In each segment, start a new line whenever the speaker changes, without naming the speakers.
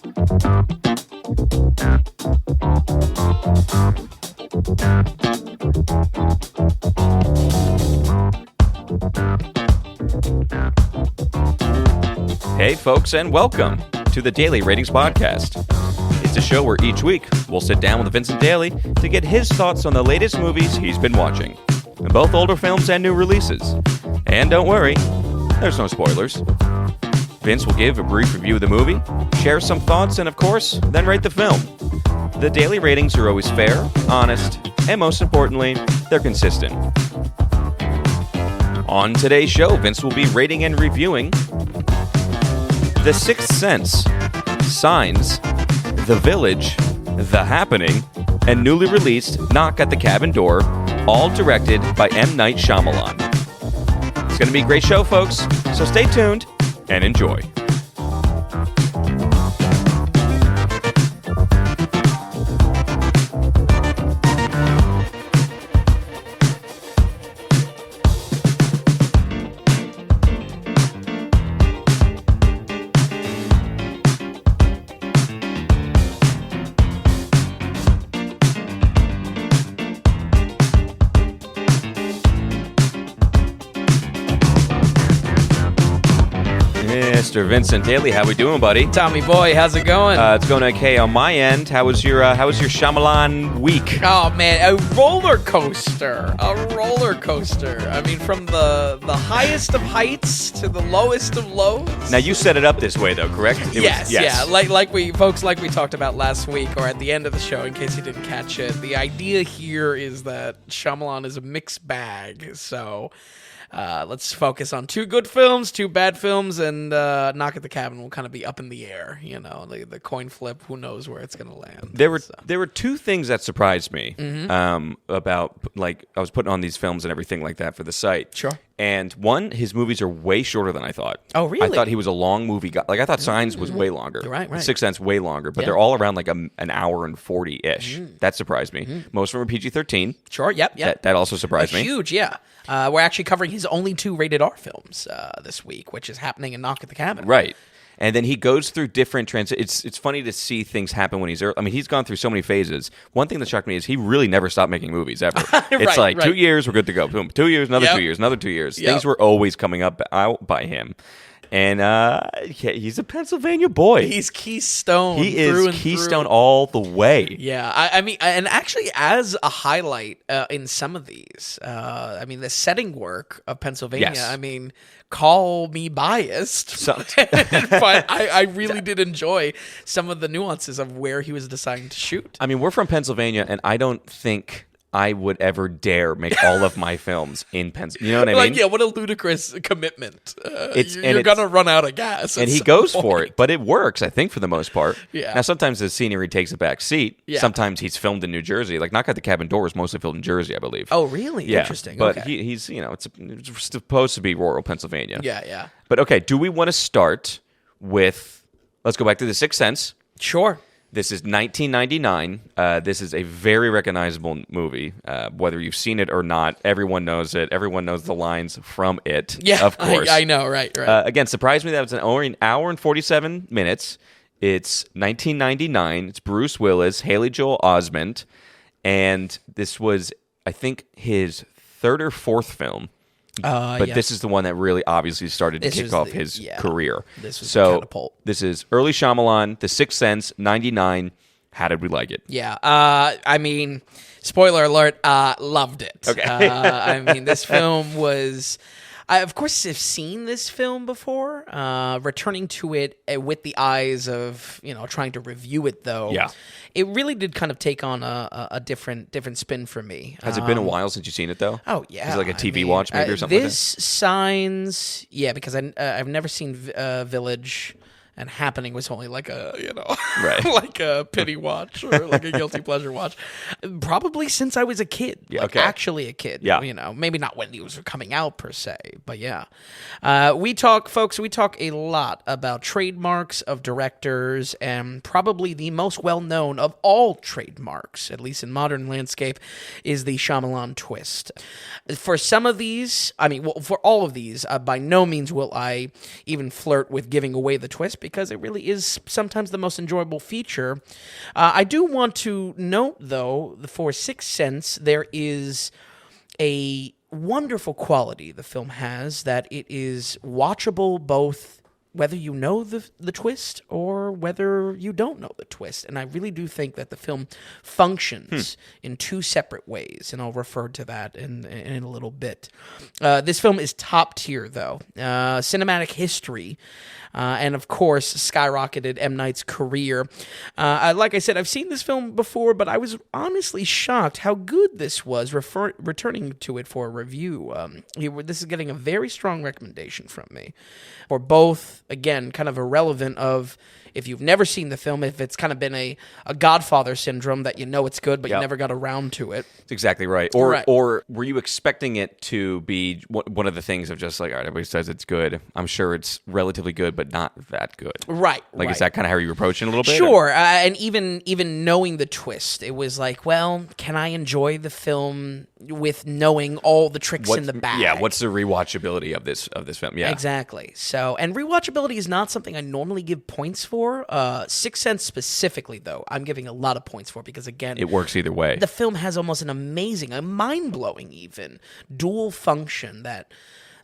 Hey folks, and welcome to the Daily Ratings Podcast. It's a show where each week we'll sit down with Vincent Daly to get his thoughts on the latest movies he's been watching, both older films and new releases. And don't worry, there's no spoilers. Vince will give a brief review of the movie, share some thoughts, and of course, then rate the film. The daily ratings are always fair, honest, and most importantly, they're consistent. On today's show, Vince will be rating and reviewing The Sixth Sense, Signs, The Village, The Happening, and newly released Knock at the Cabin Door, all directed by M. Night Shyamalan. It's going to be a great show, folks, so stay tuned and enjoy. Mr. Vincent Daly, how we doing, buddy?
Tommy boy, how's it going?
It's going okay on my end. How was your Shyamalan week?
Oh man, a roller coaster. I mean, from the highest of heights to the lowest of lows.
Now you set it up this way, though, correct?
Yes. Like we talked about last week, or at the end of the show, in case you didn't catch it. The idea here is that Shyamalan is a mixed bag. So let's focus on 2 good films, 2 bad films, and Knock at the Cabin will kind of be up in the air. You know, the coin flip. Who knows where it's going to land?
There were 2 things that surprised me about, like, I was putting on these films and everything like that for the site.
Sure.
And one, his movies are way shorter than I thought.
Oh, really?
I thought he was a long movie guy. Like, I thought Signs was way longer.
Right.
Sixth Sense way longer, but they're all around like an hour and 40-ish. That surprised me. Most of them are PG-13.
Sure. Yep.
That also surprised me.
Huge. Yeah. We're actually covering his only 2 rated R films this week, which is Happening and Knock at the Cabin.
Right. And then he goes through different It's funny to see things happen when he's early. I mean, he's gone through so many phases. One thing that shooked me is he really never stopped making movies, ever. It's like 2 years, we're good to go. Boom, 2 years, another 2 years, another 2 years. Things were always coming out by him. And he's a Pennsylvania boy.
He's Keystone.
He is Keystone all the way.
Yeah, I mean, and actually, as a highlight in some of these, I mean, the setting work of Pennsylvania.
Yes.
I mean, call me biased, but I really did enjoy some of the nuances of where he was deciding to shoot.
I mean, we're from Pennsylvania, and I don't think I would ever dare make all of my films in Pennsylvania. You know what I mean?
Like, yeah, what a ludicrous commitment. You're going to run out of gas.
And he goes for it, but it works, I think, for the most part.
Yeah.
Now, sometimes the scenery takes a back seat. Yeah. Sometimes he's filmed in New Jersey. Like, Knock at the Cabin Door is mostly filmed in Jersey, I believe.
Oh, really?
Yeah.
Interesting.
But
okay.
he's, it's supposed to be rural Pennsylvania.
Yeah.
But, okay, do we want to start with, let's go back to The Sixth Sense.
Sure.
This is 1999. This is a very recognizable movie. Whether you've seen it or not, everyone knows it. Everyone knows the lines from it.
Yeah,
of course.
I know, right.
Again, surprised me that it's an hour and 47 minutes. It's 1999. It's Bruce Willis, Haley Joel Osment, and this was, I think, his 3rd or 4th film. But this is the one that really obviously started to kick off his career.
This was the catapult.
This is early Shyamalan, The Sixth Sense, 99. How did we like it?
Yeah. I mean, spoiler alert, loved it.
Okay.
I mean, this film was... I, of course, have seen this film before. Returning to it with the eyes of, trying to review it, though.
Yeah.
It really did kind of take on a different spin for me.
Has it been a while since you've seen it, though?
Oh, yeah.
Is it like a TV watch maybe or something
this
like that?
Signs, yeah, because I've never seen Village, and Happening was only like a,
right.
like a pity watch or like a guilty pleasure watch. Probably since I was a kid.
Yeah,
like
okay.
Actually a kid.
Yeah.
Maybe not when he was coming out per se, but yeah. We talk a lot about trademarks of directors, and probably the most well-known of all trademarks, at least in modern landscape, is the Shyamalan twist. For some of these, for all of these, by no means will I even flirt with giving away the twist, because it really is sometimes the most enjoyable feature. I do want to note, though, for Sixth Sense, there is a wonderful quality the film has, that it is watchable both whether you know the twist or whether you don't know the twist. And I really do think that the film functions in two separate ways, and I'll refer to that in a little bit. This film is top tier, though. Cinematic history, and of course, skyrocketed M. Night's career. Like I said, I've seen this film before, but I was honestly shocked how good this was, returning to it for a review. This is getting a very strong recommendation from me. For both, again, kind of irrelevant of if you've never seen the film, if it's kind of been a Godfather syndrome that you know it's good, but you never got around to it.
That's exactly right. Or were you expecting it to be one of the things of just like, all right, everybody says it's good. I'm sure it's relatively good, but not that good.
Right.
Like, is that kind of how you were approaching it a little bit?
Sure. And even knowing the twist, it was like, well, can I enjoy the film with knowing all the tricks in the bag?
Yeah, what's the rewatchability of this film? Yeah.
Exactly. So, and rewatchability is not something I normally give points for. Sixth Sense specifically, though, I'm giving a lot of points for, because again,
it works either way.
The film has almost an amazing, a mind-blowing even, dual function that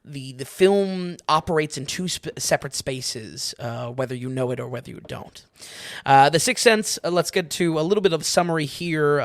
the film operates in two separate spaces, whether you know it or whether you don't. The Sixth Sense, let's get to a little bit of summary here,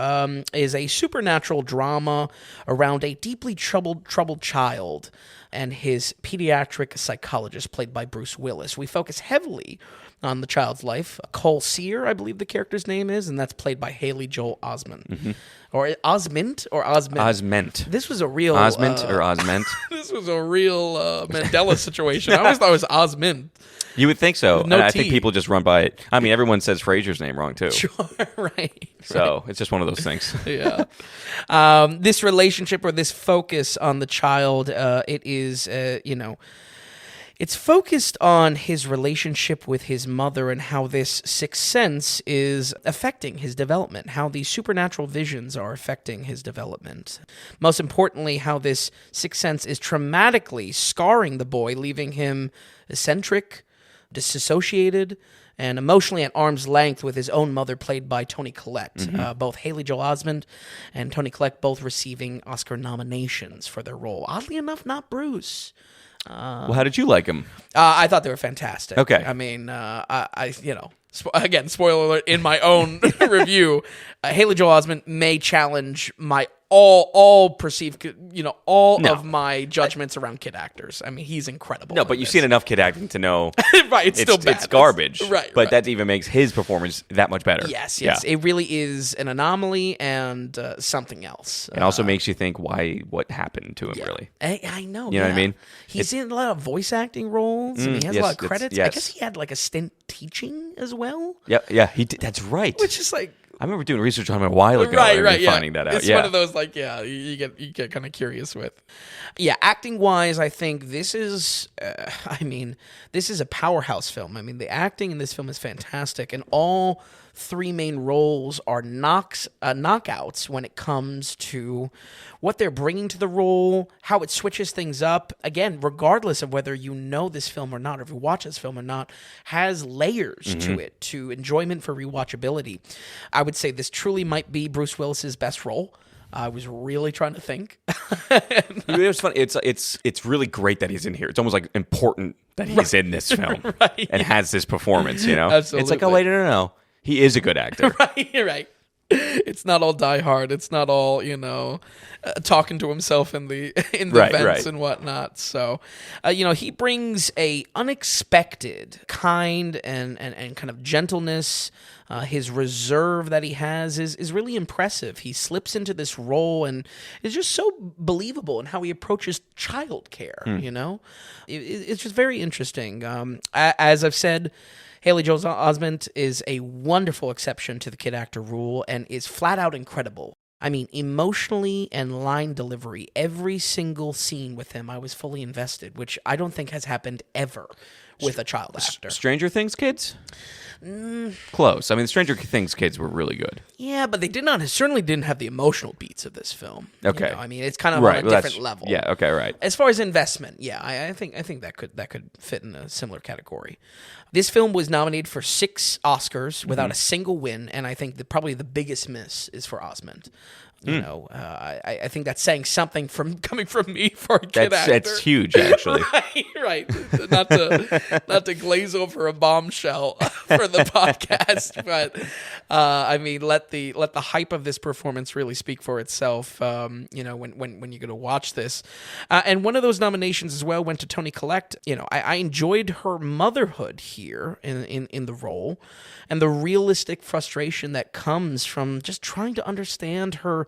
is a supernatural drama around a deeply troubled child and his pediatric psychologist, played by Bruce Willis. We focus heavily on the child's life. Cole Sear, I believe the character's name is, and that's played by Haley Joel Osment. Mm-hmm. Or Osment?
Osment.
This was a real...
Osment or Osment?
This was a real Mandela situation. I always thought it was Osment.
You would think so.
No
and I
T.
think people just run by it. I mean, everyone says Fraser's name wrong, too.
Sure, right.
So it's just one of those things.
Yeah. This relationship, or this focus on the child, it is, it's focused on his relationship with his mother and how this sixth sense is affecting his development, how these supernatural visions are affecting his development. Most importantly, how this sixth sense is traumatically scarring the boy, leaving him eccentric, disassociated, and emotionally at arm's length with his own mother, played by Toni Collette. Mm-hmm. Both Haley Joel Osment and Toni Collette both receiving Oscar nominations for their role. Oddly enough, not Bruce.
Well, how did you like them?
I thought they were fantastic.
Okay.
I mean, again, spoiler alert, in my own review, Haley Joel Osment may challenge my all perceived, of my judgments around kid actors. I mean, he's incredible.
No, but you've seen enough kid acting to know
right, it's still bad.
It's garbage.
Right.
But that even makes his performance that much better.
Yes. Yeah. It really is an anomaly and something else.
It also makes you think what happened to him, really.
I know.
You know what I mean?
He's in a lot of voice acting roles, and he has a lot of credits.
Yes.
I guess he had like a stint teaching as well.
Yeah, he did. That's right.
Which is like,
I remember doing research on him a while ago.
Right,
finding that out.
It's one of those, like, you get kind of curious with. Yeah, acting-wise, I think this is, this is a powerhouse film. I mean, the acting in this film is fantastic, and all three main roles are knockouts when it comes to what they're bringing to the role, how it switches things up. Again, regardless of whether you know this film or not, or if you watch this film or not, has layers to it, to enjoyment for rewatchability. I would say this truly might be Bruce Willis's best role. I was really trying to think.
It was funny. It's really great that he's in here. It's almost like important that he's in this film and has this performance.
Absolutely.
It's like, oh wait, no. He is a good actor.
Right. It's not all Die Hard. It's not all, talking to himself in the vents and whatnot. So, he brings a unexpected kind and kind of gentleness. His reserve that he has is really impressive. He slips into this role and is just so believable in how he approaches childcare. It's just very interesting. As I've said, Haley Joel Osment is a wonderful exception to the kid actor rule and is flat out incredible. I mean, emotionally and line delivery, every single scene with him, I was fully invested, which I don't think has happened ever with a child actor.
Stranger Things kids? Close. I mean, the Stranger Things kids were really good.
Yeah, but they certainly didn't have the emotional beats of this film.
Okay.
You know? I mean, it's kind of on a different level.
Yeah, okay, right.
As far as investment, yeah, I think that could fit in a similar category. This film was nominated for 6 Oscars without a single win, and I think probably the biggest miss is for Osmond. You know, I think that's saying something coming from me for a kid actor.
That's huge, actually.
right. Not to glaze over a bombshell for the podcast, but I mean, let the hype of this performance really speak for itself. You know, when you're going to watch this, and one of those nominations as well went to Toni Collette. You know, I enjoyed her motherhood here in the role, and the realistic frustration that comes from just trying to understand her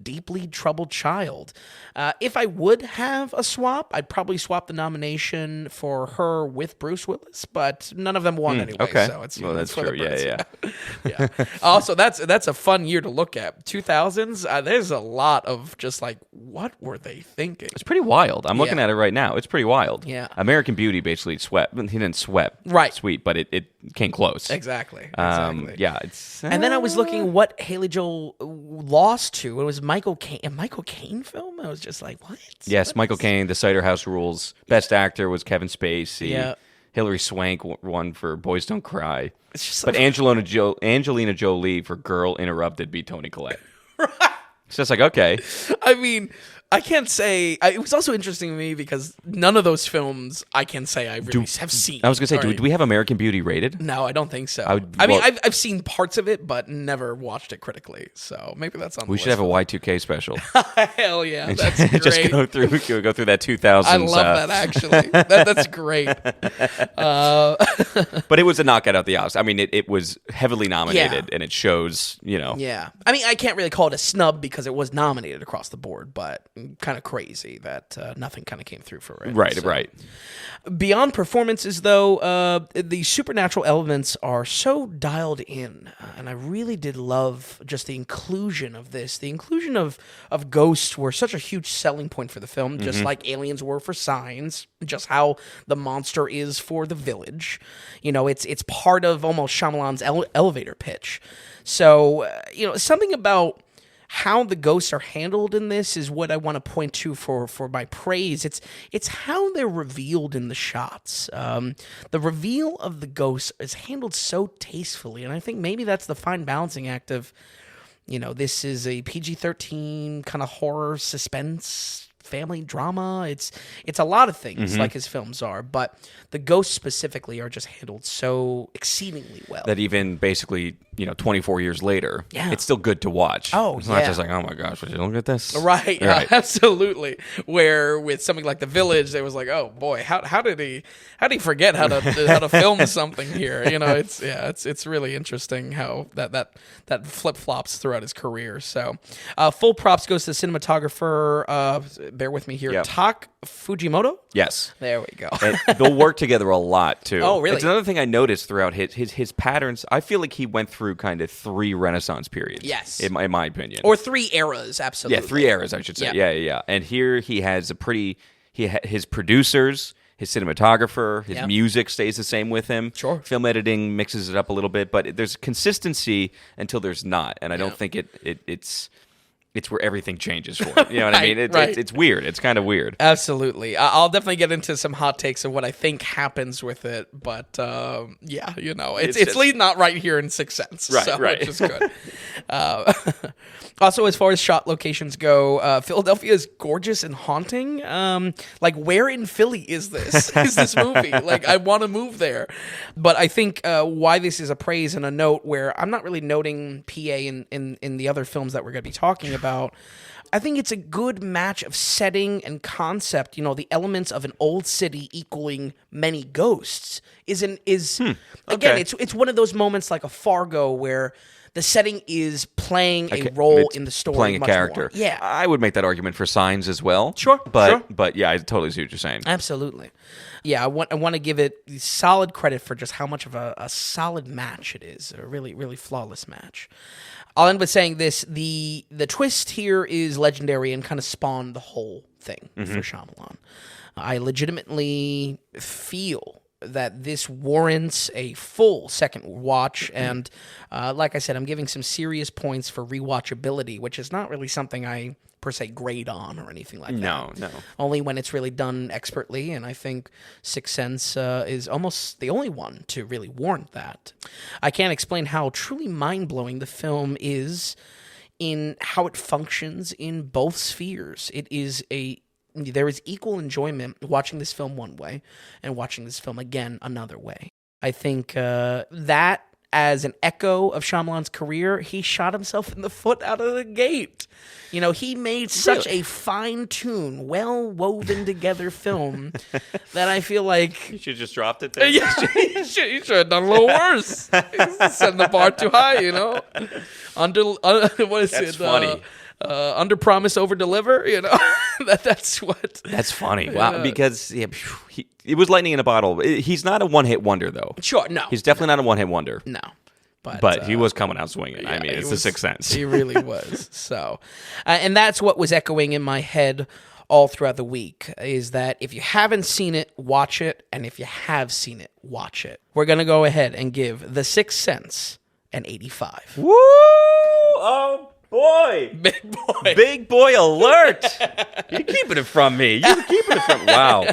deeply troubled child. If I would have a swap, I'd probably swap the nomination for her with Bruce Willis, but none of them won anyway.
Okay.
So it's
that's
for
true.
the
Yeah.
yeah. Also, that's a fun year to look at. 2000s. There's a lot of just like, what were they thinking?
It's pretty wild. I'm looking at it right now. It's pretty wild.
Yeah.
American Beauty basically swept. He didn't sweep.
Right.
Sweet, but it came close.
Exactly.
Yeah. It's.
And then I was looking what Haley Joel lost to. It was Michael Caine. A Michael Caine film? I was just like, what?
Yes, Michael Caine, The Cider House Rules. Best actor was Kevin Spacey.
Yeah.
Hilary Swank won for Boys Don't Cry.
It's just
But Angelina Jolie for Girl Interrupted beat Toni Collette. It's just like, okay.
I mean, I can't say. It was also interesting to me because none of those films I can say I really have seen.
I was going to say, do we have American Beauty rated?
No, I don't think so. I mean, I've seen parts of it, but never watched it critically. So maybe that's on.
We should have a Y2K special.
Hell yeah, that's great.
Just go through that 2000s.
I love that actually. That's great.
But it was a knockout at the Oscars. I mean, it was heavily nominated, and it shows. You know.
Yeah, I mean, I can't really call it a snub because it was nominated across the board, but kind of crazy that nothing kind of came through for it.
Right, right.
Beyond performances, though, the supernatural elements are so dialed in, and I really did love just the inclusion of this. The inclusion of ghosts were such a huge selling point for the film, just like aliens were for Signs, just how the monster is for The Village. You know, it's part of almost Shyamalan's elevator pitch. So, you know, something about how the ghosts are handled in this is what I want to point to for my praise. It's how they're revealed in the shots. The reveal of the ghosts is handled so tastefully, and I think maybe that's the fine balancing act of, you know, this is a PG-13 kind of horror suspense family drama. It's a lot of things like his films are, but the ghosts specifically are just handled so exceedingly well.
That even basically, you know, 24 years later,
Yeah.
it's still good to watch.
Oh,
it's
yeah.
not just like, oh my gosh, would you look at this?
Right, absolutely. Where with something like The Village, they was like, oh boy, how did he forget how to film something here? You know, it's really interesting how that flip flops throughout his career. So, full props goes to the cinematographer. Bear with me here,
Yep.
Tak Fujimoto.
Yes.
There we go.
And they'll work together a lot too.
Oh, really?
It's another thing I noticed throughout his patterns. I feel like he went through kind of 3 Renaissance periods.
Yes.
In my opinion.
Or 3 eras, absolutely.
Yeah, 3 eras, I should say. Yeah. And here he has his producers, his cinematographer, his music stays the same with him.
Sure.
Film editing mixes it up a little bit, but there's consistency until there's not. And I don't think it's where everything changes for him. You know what I mean? It's weird. It's kind of weird.
Absolutely. I'll definitely get into some hot takes of what I think happens with it, but yeah, you know, it's just not right here in Sixth Sense,
right.
Which is good. Also, as far as shot locations go, Philadelphia is gorgeous and haunting. Like, where in Philly is this movie? Like, I want to move there. But I think why this is a praise and a note where I'm not really noting PA in the other films that we're going to be talking about. I think it's a good match of setting and concept. You know, the elements of an old city equaling many ghosts again, it's one of those moments like a Fargo where the setting is playing a role in the story,
playing a
much
character.
More. Yeah,
I would make that argument for Signs as well.
Sure,
but yeah, I totally see what you're saying.
Absolutely. Yeah, I want to give it solid credit for just how much of a solid match it is. A really, really flawless match. I'll end with saying this: the twist here is legendary and kind of spawned the whole thing for Shyamalan. I legitimately feel that this warrants a full second watch. And like I said, I'm giving some serious points for rewatchability, which is not really something I per se grade on or anything like that.
No.
Only when it's really done expertly, and I think Sixth Sense is almost the only one to really warrant that. I can't explain how truly mind-blowing the film is in how it functions in both spheres. There is equal enjoyment watching this film one way and watching this film again another way. I think that as an echo of Shyamalan's career, he shot himself in the foot out of the gate. He made such a fine-tuned, well-woven together film that I feel like...
You should have just dropped it there.
Yeah, you should have done a little worse. Set the bar too high, what is
That's
it?
funny.
Under promise, over deliver. That's what.
That's funny. Wow, because it was lightning in a bottle. He's not a one-hit wonder, though.
Sure, no.
He's definitely not a one-hit wonder.
No.
But he was coming out swinging.
Yeah,
it's the Sixth Sense.
He really was. So, and that's what was echoing in my head all throughout the week, is that if you haven't seen it, watch it. And if you have seen it, watch it. We're going to go ahead and give The Sixth Sense an 85.
Woo! Oh, boy. Big boy alert. You're keeping it from me. Wow.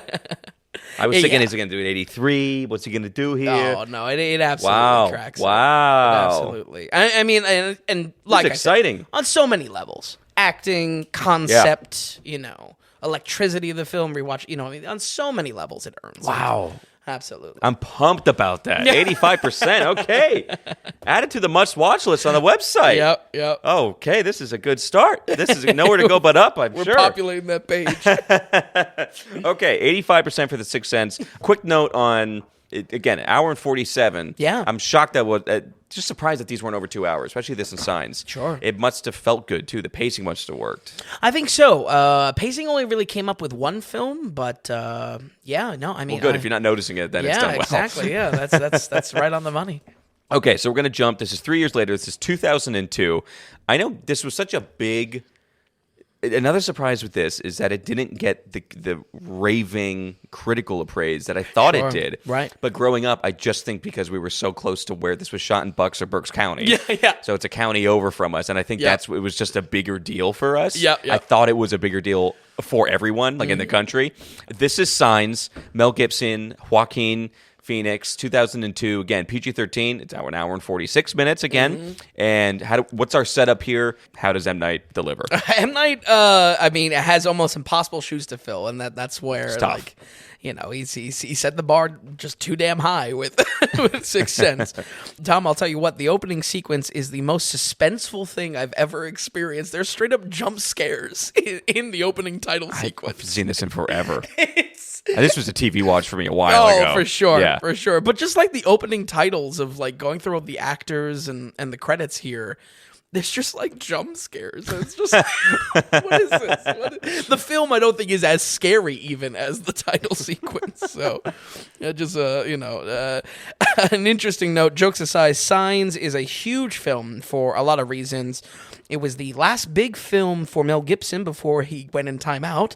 I was thinking, is he going to do an 83? What's he going to do here?
Oh, no, it absolutely cracks.
Wow.
Absolutely. I mean, and like
it's exciting.
On so many levels. Acting, concept, electricity of the film, rewatch, on so many levels it earns.
Wow.
Absolutely.
I'm pumped about that. 85%. Okay. Add it to the must-watch list on the website.
Yep.
Okay, this is a good start. This is nowhere to go but up,
We're
sure.
populating that page.
Okay, 85% for The Sixth Sense. Quick note on, again, hour and 47.
Yeah.
I'm shocked just surprised that these weren't over 2 hours, especially this and Signs.
Sure.
It must have felt good, too. The pacing must have worked.
I think so. Pacing only really came up with one film, but I mean...
Well, good. If you're not noticing it, then it's done well.
Yeah, exactly. Yeah, that's right on the money.
Okay, so we're going to jump. This is 3 years later. This is 2002. I know this was such a big... Another surprise with this is that it didn't get the raving critical praise that I thought it did.
Right.
But growing up, I just think because we were so close to where this was shot in Bucks or Berks County.
Yeah.
So it's a county over from us. And I think it was just a bigger deal for us.
Yeah.
I thought it was a bigger deal for everyone, like in the country. This is Signs, Mel Gibson, Joaquin Phoenix, 2002. Again, PG-13. It's an hour and 46 minutes again. And what's our setup here? How does M. Night deliver?
M. Night, it has almost impossible shoes to fill, and that's where,
It's tough.
he set the bar just too damn high with Sixth Sense. Tom, I'll tell you what, the opening sequence is the most suspenseful thing I've ever experienced. There's straight up jump scares in the opening title sequence.
I've seen this in forever. This was a TV watch for me a while ago.
Oh, for sure.
Yeah.
For sure. But just like the opening titles of like going through all the actors and the credits here, there's just like jump scares. It's just what is this? The film I don't think is as scary even as the title sequence. So just an interesting note. Jokes aside, Signs is a huge film for a lot of reasons. It was the last big film for Mel Gibson before he went in timeout.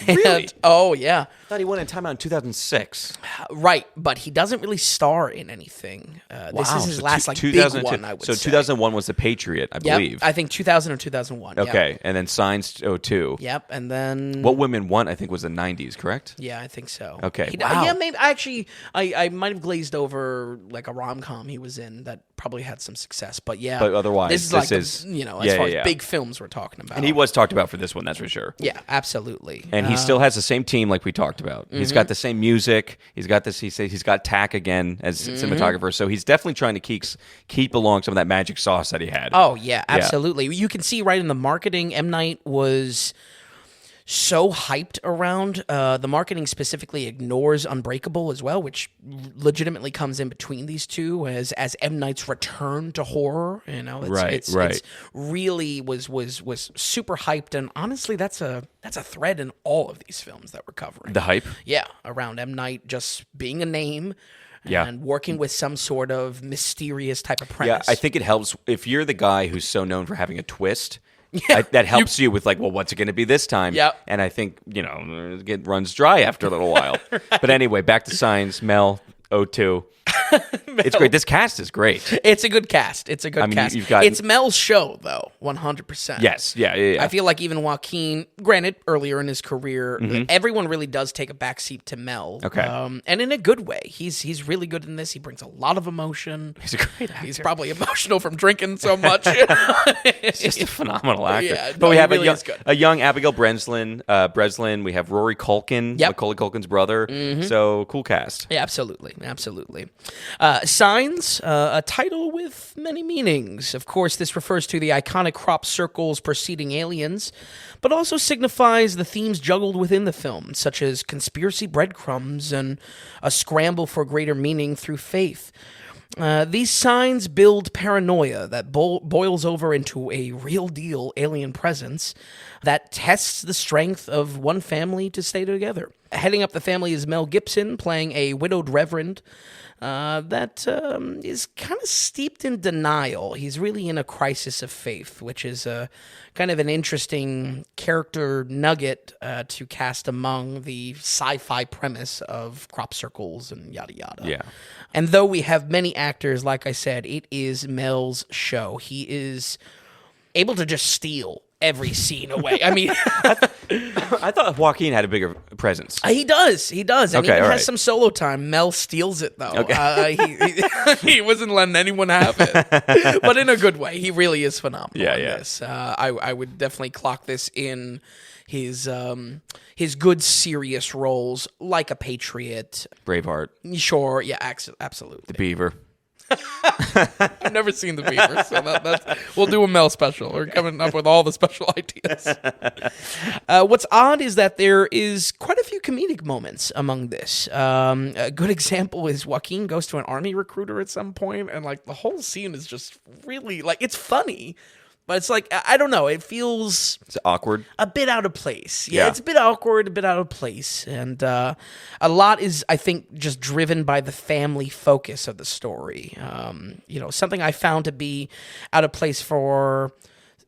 Really?
Oh, yeah.
I thought he went in timeout in 2006.
Right, but he doesn't really star in anything. This is his last big one, I would say.
So 2001 was The Patriot, I believe.
I think 2000 or 2001.
Okay,
Yep.
and then Signs 02.
Yep, and then...
What Women Want, I think, was the 90s, correct?
Yeah, I think so.
Okay, wow.
Yeah, maybe. Actually, I might have glazed over like a rom-com he was in that probably had some success, but yeah.
But otherwise,
this is as far as big films we're talking about.
And he was talked about for this one, that's for sure.
Yeah, absolutely.
And he still has the same team like we talked about. He's got the same music. He's got this. He's got Tack again as cinematographer. So he's definitely trying to keep along some of that magic sauce that he had.
Oh yeah, absolutely. You can see right in the marketing, M. Night was so hyped around. The marketing specifically ignores Unbreakable as well, which legitimately comes in between these two as M. Night's return to horror. It's really was super hyped, and honestly, that's a thread in all of these films that we're covering.
The hype,
around M. Night just being a name.
Yeah.
And working with some sort of mysterious type of premise.
Yeah, I think it helps if you're the guy who's so known for having a twist. that helps you with like, well, what's it going to be this time?
Yep.
And I think, it runs dry after a little while. Right. But anyway, back to Signs, Mel, O2. It's great. This cast is great.
It's a good cast. It's Mel's show, though, 100%.
Yes. Yeah.
I feel like even Joaquin, granted, earlier in his career, everyone really does take a backseat to Mel.
Okay.
And in a good way. He's really good in this. He brings a lot of emotion.
He's a great actor.
He's probably emotional from drinking so much.
He's just a phenomenal actor.
Yeah,
but we have
really
a young Abigail Breslin. We have Rory Culkin, Macaulay Culkin's brother. So, cool cast.
Yeah, absolutely. Signs, a title with many meanings. Of course, this refers to the iconic crop circles preceding Aliens, but also signifies the themes juggled within the film, such as conspiracy breadcrumbs and a scramble for greater meaning through faith. These signs build paranoia that boils over into a real-deal alien presence that tests the strength of one family to stay together. Heading up the family is Mel Gibson, playing a widowed reverend that is kind of steeped in denial. He's really in a crisis of faith, which is kind of an interesting character nugget to cast among the sci-fi premise of crop circles and yada yada.
Yeah.
And though we have many actors, like I said, it is Mel's show. He is able to just steal every scene away. I mean,
I thought Joaquin had a bigger presence.
He does. And
okay,
he even has
right.
some solo time. Mel steals it, though.
Okay.
He wasn't letting anyone have it. But in a good way. He really is phenomenal in this. I would definitely clock this in his good, serious roles, like a Patriot.
Braveheart.
Sure, yeah, absolutely.
The Beaver.
I've never seen The Beaver, so that's we'll do a Mel special. We're coming up with all the special ideas. What's odd is that there is quite a few comedic moments among this. A good example is Joaquin goes to an army recruiter at some point, and like the whole scene is just really like it's funny. But it's like, I don't know, it feels...
It's awkward.
A bit out of place. Yeah, it's a bit awkward, a bit out of place. And a lot is, I think, just driven by the family focus of the story. Something I found to be out of place for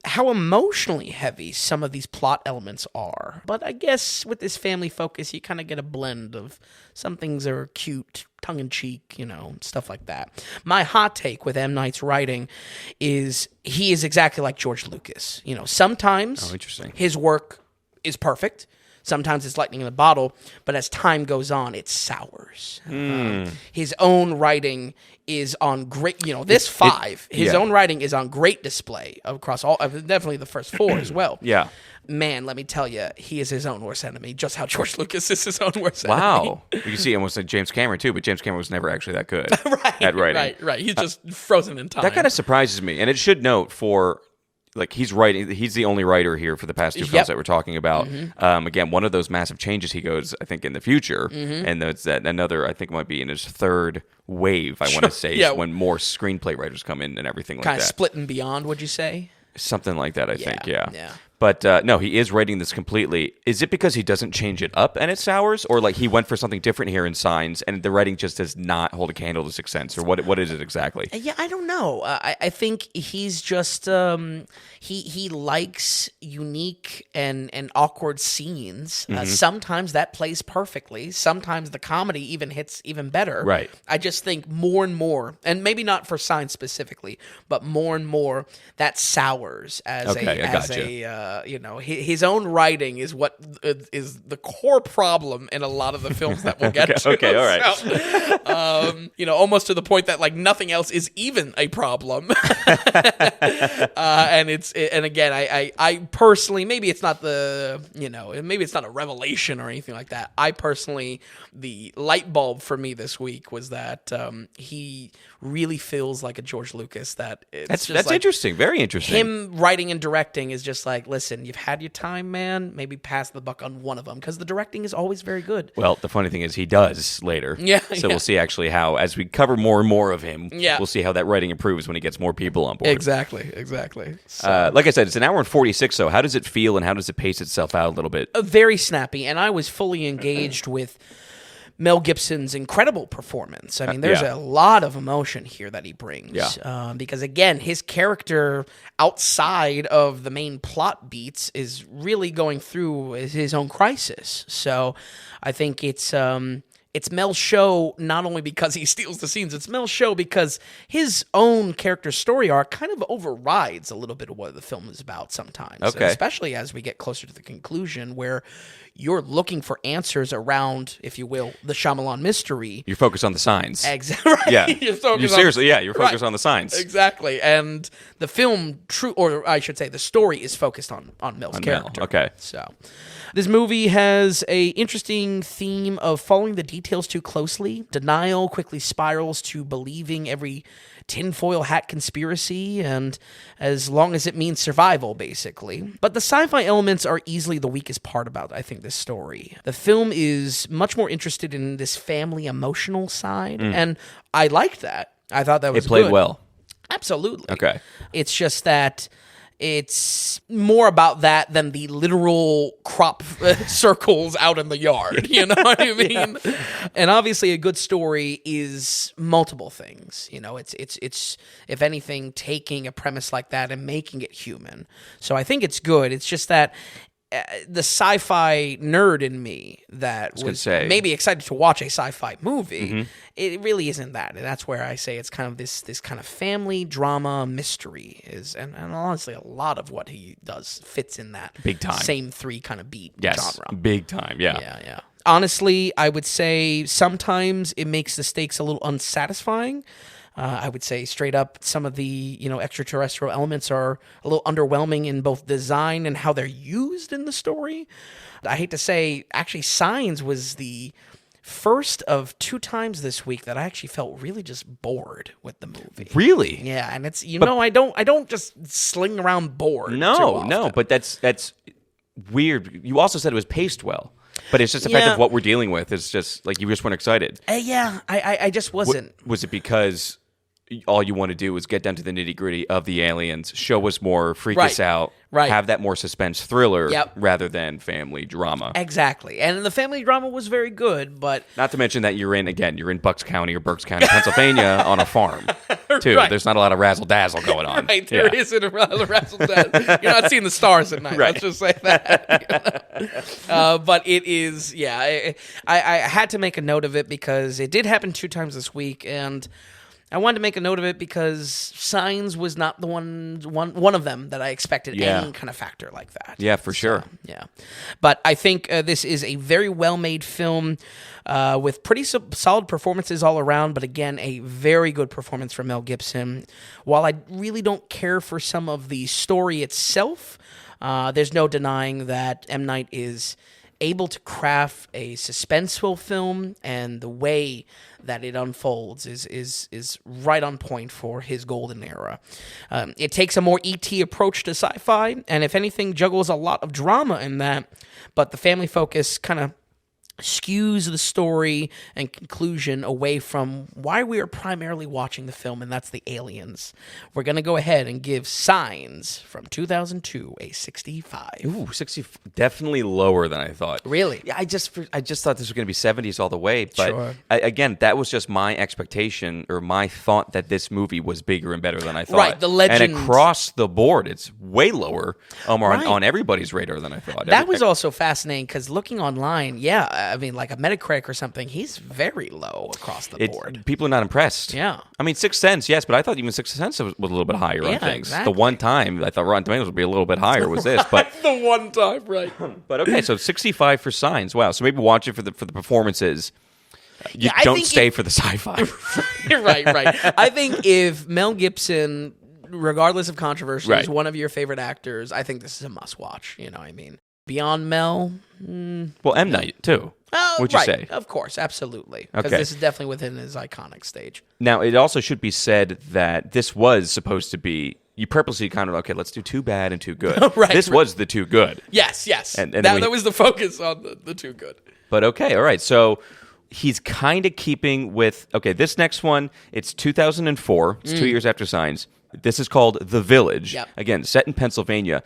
how emotionally heavy some of these plot elements are. But I guess with this family focus, you kind of get a blend of some things are cute, tongue-in-cheek, stuff like that. My hot take with M. Night's writing is he is exactly like George Lucas. Sometimes his work is perfect. Sometimes it's lightning in a bottle, but as time goes on, it sours. His own writing is on great, his own writing is on great display across all, definitely the first four as well.
Yeah.
Man, let me tell you, he is his own worst enemy, just how George Lucas is his own worst enemy.
Wow. You can see almost like James Cameron, too, but James Cameron was never actually that good at writing.
Right. He's just frozen in time.
That kind of surprises me. And it should note for... Like he's the only writer here for the past two films that we're talking about. Again, one of those massive changes he goes, I think, in the future, and that's that another. I think might be in his third wave. I want to say when more screenplay writers come in and everything like that.
Kind of split and beyond, would you say?
Something like that, I think. Yeah.
But
no, he is writing this completely. Is it because he doesn't change it up and it sours, or like he went for something different here in Signs, and the writing just does not hold a candle to Sixth Sense, or what is it exactly?
Yeah, I don't know. I think he's just he likes unique and awkward scenes. Sometimes that plays perfectly. Sometimes the comedy even hits even better.
Right.
I just think more and more, and maybe not for Signs specifically, but more and more that sours as his own writing is what is the core problem in a lot of the films that we'll get to.
Okay, all right.
So, almost to the point that like nothing else is even a problem. And again, I personally, maybe it's not maybe it's not a revelation or anything like that. I personally, the light bulb for me this week was that he really feels like a George Lucas. That's
interesting, very interesting.
Him writing and directing is just like, listen, you've had your time, man. Maybe pass the buck on one of them, because the directing is always very good.
Well, the funny thing is he does later. So we'll see actually how, as we cover more and more of him, we'll see how that writing improves when he gets more people on board.
Exactly. So,
like I said, it's an hour and 46, so how does it feel and how does it pace itself out a little bit?
Very snappy, and I was fully engaged with Mel Gibson's incredible performance. I mean, there's a lot of emotion here that he brings. Because, again, his character outside of the main plot beats is really going through his own crisis. So I think it's Mel's show not only because he steals the scenes, it's Mel's show because his own character story arc kind of overrides a little bit of what the film is about sometimes.
Okay.
Especially as we get closer to the conclusion where you're looking for answers around, if you will, the Shyamalan mystery.
You're focused on the signs.
Exactly. Right.
Yeah. You're focused on the signs.
Exactly. And the film, or I should say the story is focused on Mel's character.
Mel. Okay.
So this movie has a interesting theme of following the details too closely. Denial quickly spirals to believing every tinfoil hat conspiracy, and as long as it means survival, basically. But the sci-fi elements are easily the weakest part about, I think, this story. The film is much more interested in this family emotional side, and I liked that. I thought that was
It played
good.
well.
Absolutely.
Okay.
It's just that it's more about that than the literal crop circles out in the yard. You know what I mean? And obviously, a good story is multiple things. You know, it's if anything, taking a premise like that and making it human. So I think it's good. It's just that the sci-fi nerd in me that was maybe excited to watch a sci-fi movie, it really isn't that. And that's where I say it's kind of this kind of family drama mystery is, and honestly, a lot of what he does fits in that
big time
same three kind of beat genre.
Big time, yeah.
Yeah. Honestly, I would say sometimes it makes the stakes a little unsatisfying. I would say straight up, some of the extraterrestrial elements are a little underwhelming in both design and how they're used in the story. I hate to say, actually, Signs was the first of 2 times this week that I actually felt really just bored with the movie.
Really?
Yeah, and it's I don't just sling around bored.
No, but that's weird. You also said it was paced well. But it's just the fact of what we're dealing with. It's just like you just weren't excited.
I just wasn't.
Was it because all you want to do is get down to the nitty-gritty of the aliens, show us more, freak us out, have that more suspense thriller rather than family drama?
Exactly. And the family drama was very good, but...
Not to mention that you're in Bucks County or Berks County, Pennsylvania on a farm, too. Right. There's not a lot of razzle-dazzle going on.
Right, there isn't a lot of razzle-dazzle. You're not seeing the stars at night, let's just say that. But it is, I had to make a note of it because it did happen 2 times this week, and I wanted to make a note of it because Signs was not the one of them that I expected any kind of factor like that.
Yeah, for sure.
Yeah. But I think this is a very well-made film with pretty solid performances all around, but again, a very good performance from Mel Gibson. While I really don't care for some of the story itself, there's no denying that M. Night is able to craft a suspenseful film, and the way that it unfolds is right on point for his golden era. It takes a more E.T. approach to sci-fi, and if anything, juggles a lot of drama in that, but the family focus kind of skews the story and conclusion away from why we are primarily watching the film, and that's the aliens. We're going to go ahead and give Signs from 2002 a 65.
Ooh, 60, definitely lower than I thought.
Really?
Yeah, I just thought this was going to be 70s all the way, but again, that was just my expectation or my thought that this movie was bigger and better than I thought.
Right, the legend.
And across the board, it's way lower on everybody's radar than I thought.
That was also fascinating because looking online, I mean, like a Metacritic or something, he's very low across the board.
People are not impressed.
Yeah.
I mean, Sixth Sense, yes, but I thought even Sixth Sense was a little bit higher on things.
Exactly.
The one time I thought Rotten Tomatoes would be a little bit higher was this, but
the one time, right?
But okay, so 65 for Signs. Wow. So maybe watch it for the performances. You don't stay for the sci-fi.
Right. I think if Mel Gibson, regardless of controversy, is one of your favorite actors, I think this is a must-watch. You know what I mean? Beyond Mel?
Well, M. Night, too. Would you say?
Of course, absolutely. Because this is definitely within his iconic stage. Now,
it also should be said that this was supposed to be, you purposely kind of, okay, let's do too bad and too good. This was the too good.
Yes. And that was the focus on the too good.
But okay, all right. So he's kind of keeping with, this next one, it's 2004. It's 2 years after Signs. This is called The Village.
Yep.
Again, set in Pennsylvania.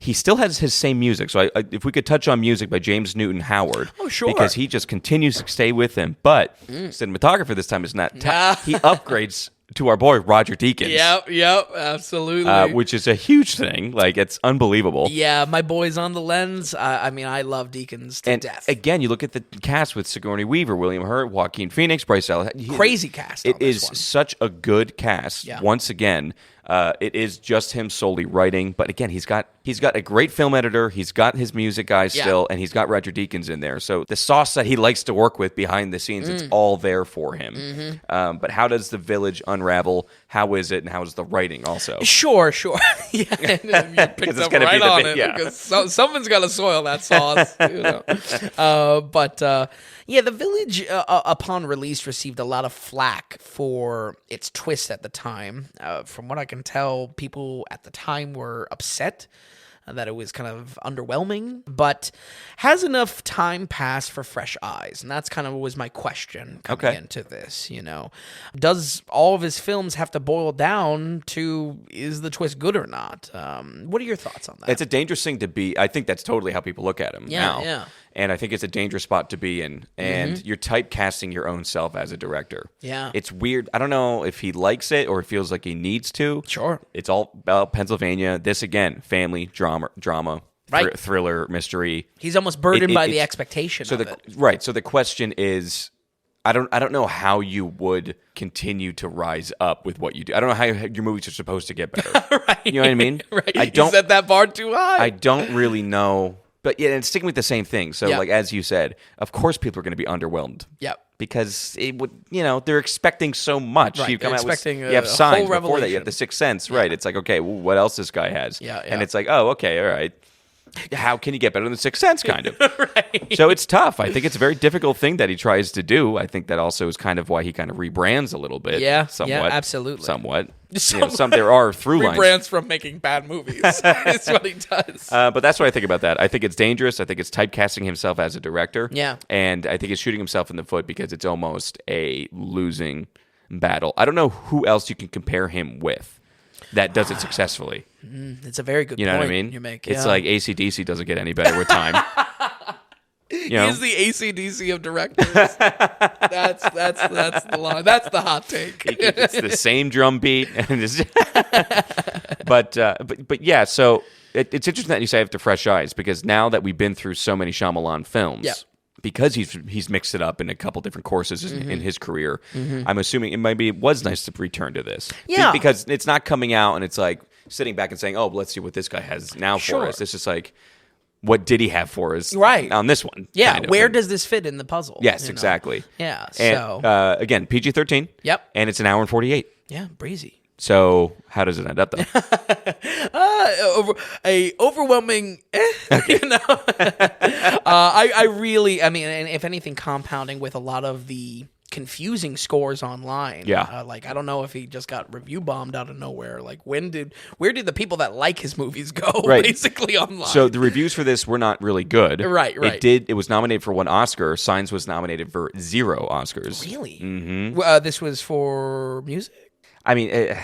he still has his same music. So if we could touch on music by James Newton Howard.
Oh, sure.
Because he just continues to stay with him. But cinematographer this time is not. He upgrades to our boy Roger Deakins.
Yep, absolutely.
Which is a huge thing. Like, it's unbelievable.
Yeah, my boy's on the lens. I mean, I love Deakins to death.
Again, you look at the cast with Sigourney Weaver, William Hurt, Joaquin Phoenix, Bryce Dallas.
Crazy cast.
It is such a good cast.
Yeah.
Once again, it is just him solely writing. But again, he's got a great film editor. He's got his music guys still, and he's got Roger Deakins in there. So the sauce that he likes to work with behind the scenes, it's all there for him. But how does The Village unravel? How is it, and how is the writing also?
Sure. Yeah, and you picked up right on it because someone's got to soil that sauce. The Village, upon release, received a lot of flack for its twist at the time. From what I can tell, people at the time were upset that it was kind of underwhelming, but has enough time passed for fresh eyes? And that's kind of was my question coming into this, Does all of his films have to boil down to, is the twist good or not? What are your thoughts on that?
It's a dangerous thing to be. I think that's totally how people look at him now.
Yeah.
And I think it's a dangerous spot to be in. And you're typecasting your own self as a director. Yeah. It's weird. I don't know if he likes it or feels like he needs to.
Sure.
It's all about Pennsylvania. This, again, family, drama,
right.
Thriller, mystery.
He's almost burdened by the expectation of it.
Right. So the question is, I don't know how you would continue to rise up with what you do. I don't know how your movies are supposed to get better.
Right.
You know what I mean?
Right. You set that bar too high.
I don't really know. But yeah, and sticking with the same thing. So, like, as you said, of course people are going to be underwhelmed. Yep. Because it would, they're expecting so much.
Right.
You come
out
with,
you
have Signs
before
that. You have The Sixth Sense, right? It's like, okay, well, what else this guy has?
Yeah.
And it's like, oh, okay, all right. How can you get better than The Sixth Sense, kind of?
Right.
So it's tough. I think it's a very difficult thing that he tries to do. I think that also is kind of why he kind of rebrands a little bit.
Yeah,
somewhat.
Yeah, absolutely.
Somewhat. There are through lines.
Rebrands from making bad movies. That's what he does.
But that's what I think about that. I think it's dangerous. I think it's typecasting himself as a director.
Yeah.
And I think it's shooting himself in the foot because it's almost a losing battle. I don't know who else you can compare him with that does it successfly.
It's a very good point.
You know what I mean?
You make.
It's like AC/DC doesn't get any better with time.
He's the AC/DC of directors. That's the line. That's the hot take.
It's the same drum beat, and but yeah. So it's interesting that you say after fresh eyes because now that we've been through so many Shyamalan films.
Yeah.
Because he's mixed it up in a couple different courses in his career, I'm assuming it was nice to return to this.
Yeah.
Because it's not coming out and it's like sitting back and saying, oh, let's see what this guy has now for us. It's just like, what did he have for us on this one?
Yeah, where does this fit in the puzzle?
Yes, exactly.
Yeah,
so. And, again, PG-13.
Yep.
And it's an hour and 48.
Yeah, breezy.
So how does it end up, though?
Overwhelming. I really, and if anything, compounding with a lot of the confusing scores online.
Yeah.
I don't know if he just got review bombed out of nowhere. Like, where did the people that like his movies go?
Right.
Basically online.
So the reviews for this were not really good.
Right.
It was nominated for 1 Oscar. Signs was nominated for 0 Oscars.
Really?
Mm-hmm.
This was for music?
I mean, it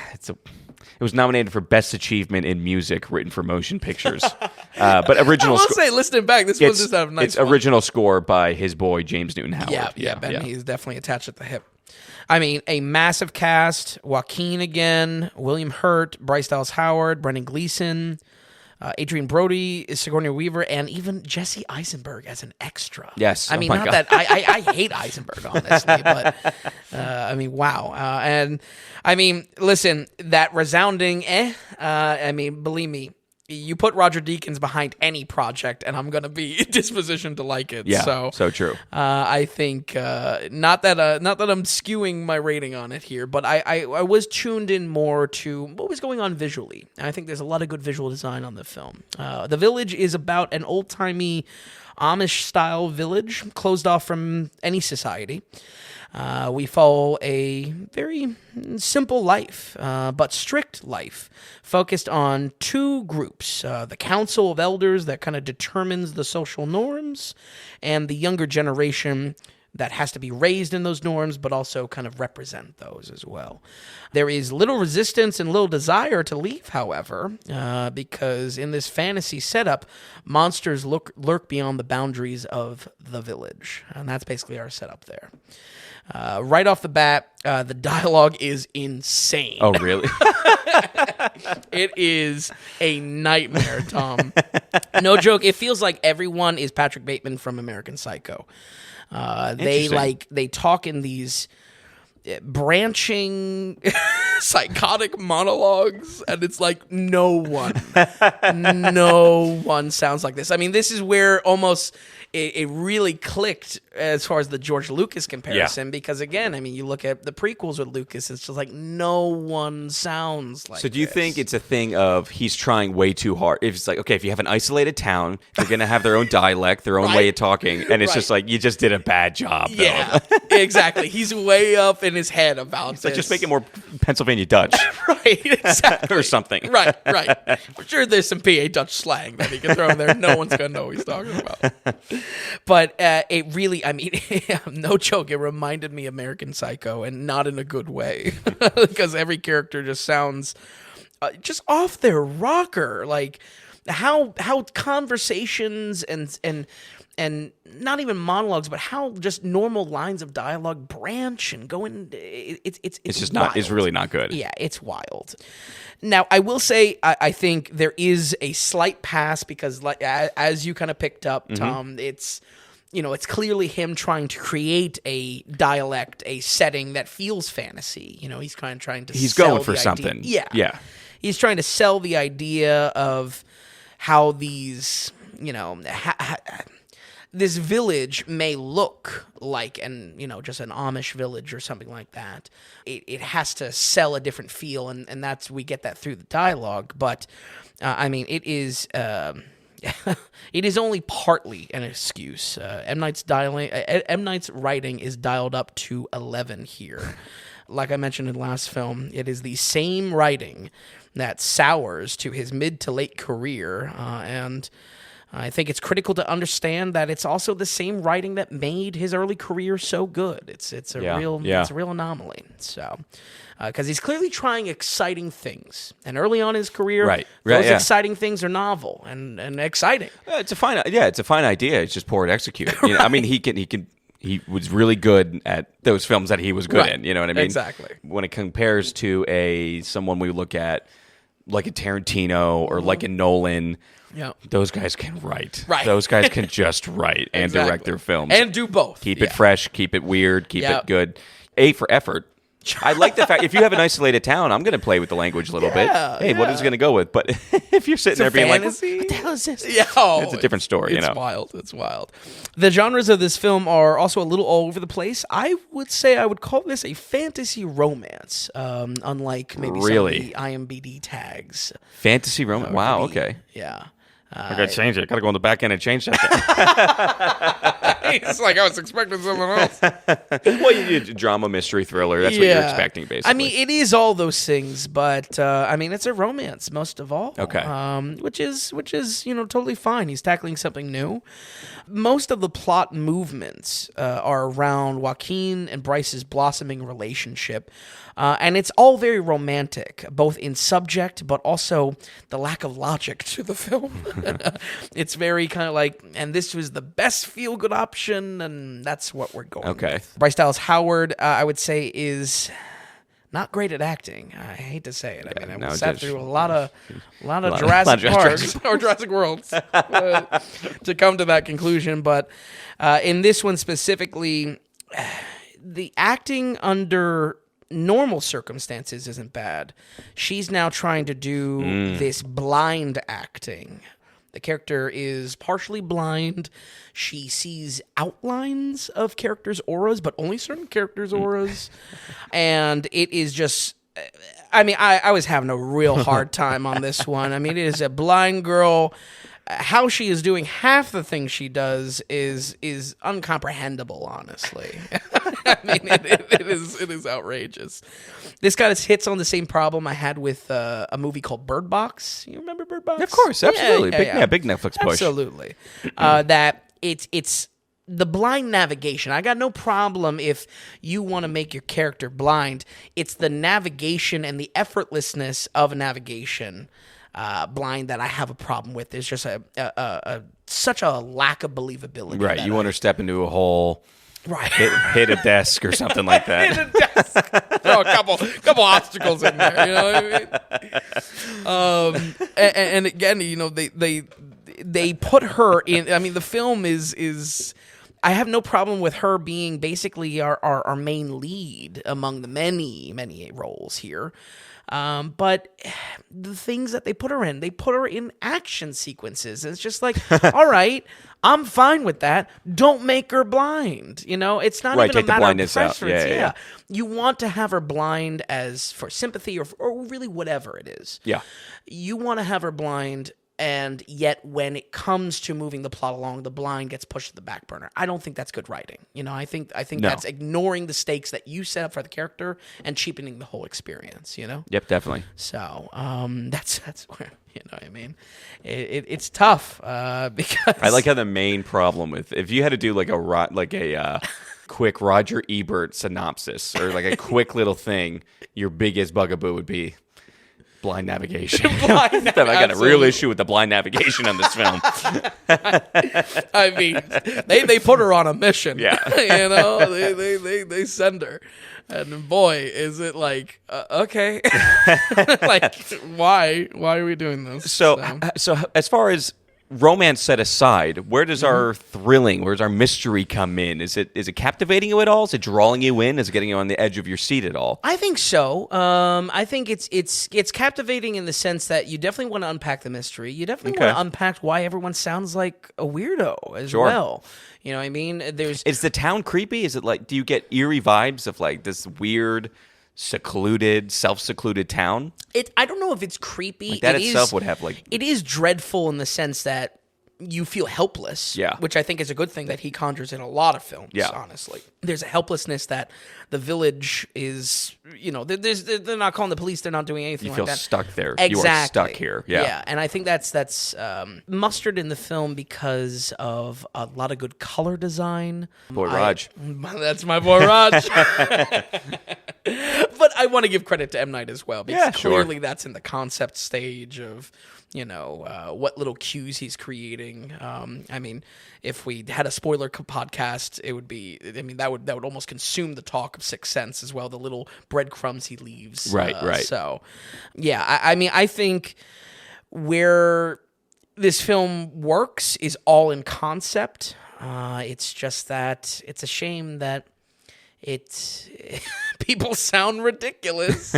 was nominated for Best Achievement in Music written for motion pictures. But original
I will say, listening back, this was just a nice
It's original score by his boy, James Newton Howard.
Yeah, Ben, he's definitely attached at the hip. I mean, a massive cast. Joaquin again, William Hurt, Bryce Dallas Howard, Brendan Gleeson, Adrian Brody, Sigourney Weaver, and even Jesse Eisenberg as an extra.
Yes.
I mean, not that I hate Eisenberg, honestly, but I mean, wow. And I mean, listen, that resounding I mean, believe me, you put Roger Deakins behind any project, and I'm going to be dispositioned to like it.
Yeah, so true.
I think not that I'm skewing my rating on it here, but I was tuned in more to what was going on visually. And I think there's a lot of good visual design on the film. The Village is about an old-timey Amish-style village closed off from any society. We follow a very simple life, but strict life, focused on 2 groups, the council of elders that kind of determines the social norms, and the younger generation that has to be raised in those norms, but also kind of represent those as well. There is little resistance and little desire to leave, however, because in this fantasy setup, monsters lurk beyond the boundaries of the village. And that's basically our setup there. Right off the bat, the dialogue is insane.
Oh, really?
It is a nightmare, Tom. No joke. It feels like everyone is Patrick Bateman from American Psycho. They talk in these branching psychotic monologues, and it's like no one sounds like this. I mean, this is where almost it really clicked as far as the George Lucas comparison, because again, I mean, you look at the prequels with Lucas, it's just like no one sounds like.
So do you
this.
think it's a thing of he's trying way too hard? If it's like, okay, if you have an isolated town, they're going to have their own dialect, their own way of talking, and it's just like, you just did a bad job.
Yeah, exactly. He's way up in his head about this.
So just make it more Pennsylvania Dutch.
Right, exactly.
Or something.
Right. I'm sure there's some PA Dutch slang that he can throw in there. No one's going to know what he's talking about. But it really, I mean, no joke, it reminded me of American Psycho, and not in a good way. Because every character just sounds just off their rocker. Like how conversations and not even monologues, but how just normal lines of dialogue branch and go in. It's
just
wild.
not. It's really not good.
Yeah, it's wild. Now, I will say, I think there is a slight pass because, like, as you kind of picked up, Tom, it's clearly him trying to create a dialect, a setting that feels fantasy. He's kind of trying to.
He's
sell
going for
the
something.
Idea.
Yeah.
He's trying to sell the idea of how these, this village may look like just an Amish village or something like that. It has to sell a different feel, and we get that through the dialogue. But I mean, it is it is only partly an excuse. M. Night's writing is dialed up to 11 here. Like I mentioned in the last film, it is the same writing that sours to his mid to late career, and I think it's critical to understand that it's also the same writing that made his early career so good. It's a real anomaly. So, because he's clearly trying exciting things, and early on in his career, those exciting things are novel and exciting.
It's a fine idea. It's just poor to execute. I mean, he was really good at those films that he was good in. You know what I mean?
Exactly.
When it compares to someone we look at like a Tarantino or like a Nolan. Yeah, those guys can write. Right. Those guys can just write and direct their films.
And do both.
Keep it fresh, keep it weird, keep it good. A for effort. I like the fact, if you have an isolated town, I'm going to play with the language a little bit. Hey, what is it going to go with? But if you're sitting there being
fantasy?
Like, what the hell is this?
Yeah,
it's a different story.
It's wild. It's wild. The genres of this film are also a little all over the place. I would say I would call this a fantasy romance, unlike maybe some of the IMDb tags.
Fantasy romance? Wow, okay.
Yeah.
I gotta change it. I gotta go on the back end and change that.
It's like I was expecting someone else.
Well, you drama, mystery, thriller. That's what you're expecting, basically.
I mean, it is all those things, but I mean, it's a romance most of all.
Okay.
Which is totally fine. He's tackling something new. Most of the plot movements are around Joaquin and Bryce's blossoming relationship. And it's all very romantic, both in subject, but also the lack of logic to the film. It's very kind of like, and this was the best feel-good option, and that's what we're going with. Bryce Dallas Howard, I would say, is not great at acting. I hate to say it. I mean, I sat through a lot of Jurassic Parks or Jurassic Worlds to come to that conclusion. But in this one specifically, the acting under normal circumstances isn't bad. She's now trying to do this blind acting. The character is partially blind. She sees outlines of characters' auras, but only certain characters' auras. And it is just, I mean, I was having a real hard time on this one. I mean, it is a blind girl. How she is doing half the things she does is uncomprehendable, honestly. I mean, it is outrageous. This kind of hits on the same problem I had with a movie called Bird Box. You remember Bird Box?
Of course, absolutely. Big Netflix push.
Absolutely. That it's the blind navigation. I got no problem if you want to make your character blind. It's the navigation and the effortlessness of navigation blind that I have a problem with. There's just such a lack of believability.
Right. You want to step into a hole.
Right.
Hit a desk or something like that.
Hit a desk. Throw a couple obstacles in there. You know what I mean? And again, you know, they put her in. I mean, the film is. I have no problem with her being basically our main lead among the many roles here. But the things that they put her in action sequences. It's just like, all right, I'm fine with that. Don't make her blind. You know, it's not even a matter of preference. Yeah. You want to have her blind as for sympathy or really whatever it is.
Yeah.
You want to have her blind. And yet, when it comes to moving the plot along, the blind gets pushed to the back burner. I don't think that's good writing. You know, I think that's ignoring the stakes that you set up for the character and cheapening the whole experience. You know.
Yep, definitely.
So that's where, you know what I mean. It's tough because
I like how the main problem with if you had to do like a quick Roger Ebert synopsis or like a quick little thing, your biggest bugaboo would be. Blind navigation. I got a real issue with the blind navigation on this film.
I mean, they put her on a mission.
Yeah.
You know, they send her. And boy, is it like, okay. Like, why are we doing this?
So as far as romance set aside, where does our thrilling, where's our mystery come in? Is it captivating you at all? Is it drawing you in? Is it getting you on the edge of your seat at all?
I think so. I think it's captivating in the sense that you definitely want to unpack the mystery. You definitely want to unpack why everyone sounds like a weirdo as well. You know what I mean?
Is the town creepy? Is it like, do you get eerie vibes of like this weird self-secluded town?
I don't know if it's creepy.
Like that itself would have like...
It is dreadful in the sense that you feel helpless,
yeah.
Which I think is a good thing that he conjures in a lot of films, honestly. There's a helplessness that the village is, you know, they're not calling the police, they're not doing anything like that.
You feel stuck there.
Exactly.
You are stuck here.
Yeah, and I think that's mustered in the film because of a lot of good color design.
Boy, Raj.
That's my boy, Raj. But I want to give credit to M. Night as well, because clearly that's in the concept stage of... you know, what little cues he's creating. I mean, if we had a spoiler podcast, it would be, I mean, that would almost consume the talk of Sixth Sense as well, the little breadcrumbs he leaves.
Right.
So, yeah, I mean, I think where this film works is all in concept. It's just that it's a shame that people sound ridiculous,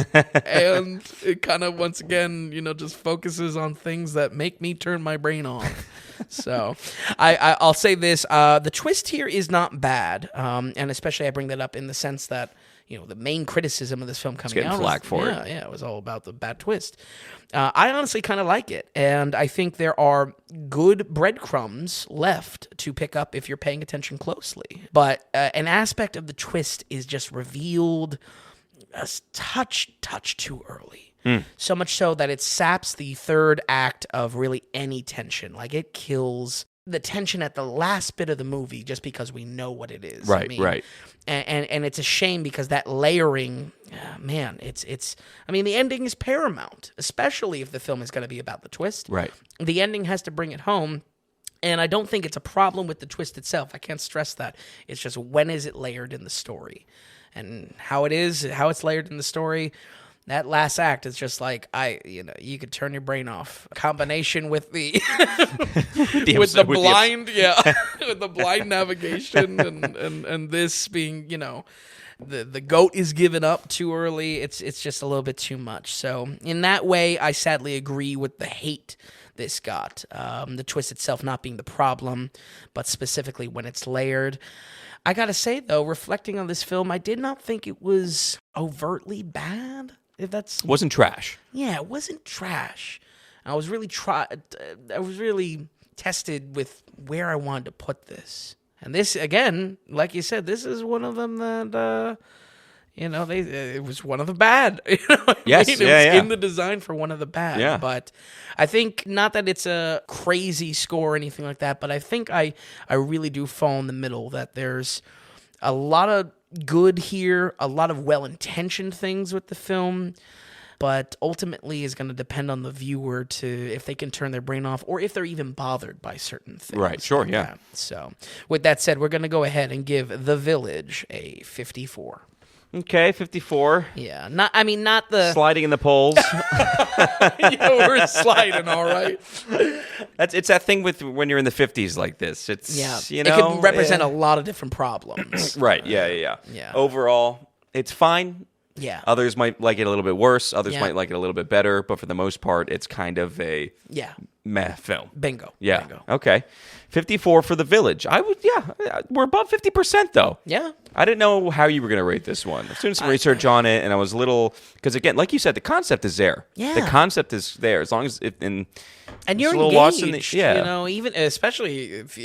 and it kind of once again, you know, just focuses on things that make me turn my brain off. So I'll say this: the twist here is not bad, and especially I bring that up in the sense that, you know, the main criticism of this film coming out,
flack for it.
Yeah, it was all about the bad twist. I honestly kind of like it, and I think there are good breadcrumbs left to pick up if you're paying attention closely. But an aspect of the twist is just revealed a touch too early. So much so that it saps the third act of really any tension. Like, it kills the tension at the last bit of the movie just because we know what it is.
Right, right.
And it's a shame because that layering, man, it's. I mean, the ending is paramount, especially if the film is going to be about the twist.
Right.
The ending has to bring it home. And I don't think it's a problem with the twist itself. I can't stress that. It's just when is it layered in the story, and how it's layered in the story. That last act is just like, you could turn your brain off. A combination with the with the blind navigation and this being, you know, the goat is given up too early. It's just a little bit too much. So in that way, I sadly agree with the hate this got. The twist itself not being the problem, but specifically when it's layered. I gotta say though, reflecting on this film, I did not think it was overtly bad.
Wasn't trash.
Yeah, it wasn't trash. I was really tested with where I wanted to put this. And this, again, like you said, this is one of them that it was one of the bad. You know what I
Yes,
mean?
yeah,
It was
yeah.
in the design for one of the bad.
Yeah.
But I think, not that it's a crazy score or anything like that, but I think I really do fall in the middle, that there's a lot of good here, a lot of well-intentioned things with the film, but ultimately is going to depend on the viewer to if they can turn their brain off or if they're even bothered by certain things.
Right, sure,
like
yeah.
that. So with that said, we're going to go ahead and give The Village a 54.
Okay, 54.
Yeah, not the
Sliding in the polls.
we're sliding, all right.
It's that thing with when you're in the 50s like this. It's,
It can represent a lot of different problems.
Right, yeah.
Yeah.
Overall, it's fine.
Yeah.
Others might like it a little bit worse. Others
Yeah.
might like it a little bit better. But for the most part, it's kind of a
Yeah.
meh film.
Bingo.
Yeah.
Bingo.
Okay. 54 for The Village. We're above 50% though.
Yeah.
I didn't know how you were going to rate this one. I was doing some research on it, and I was a little, because again, like you said, the concept is there.
Yeah.
The concept is there as long as
And
it's
you're
a little
engaged,
lost in the-
even especially if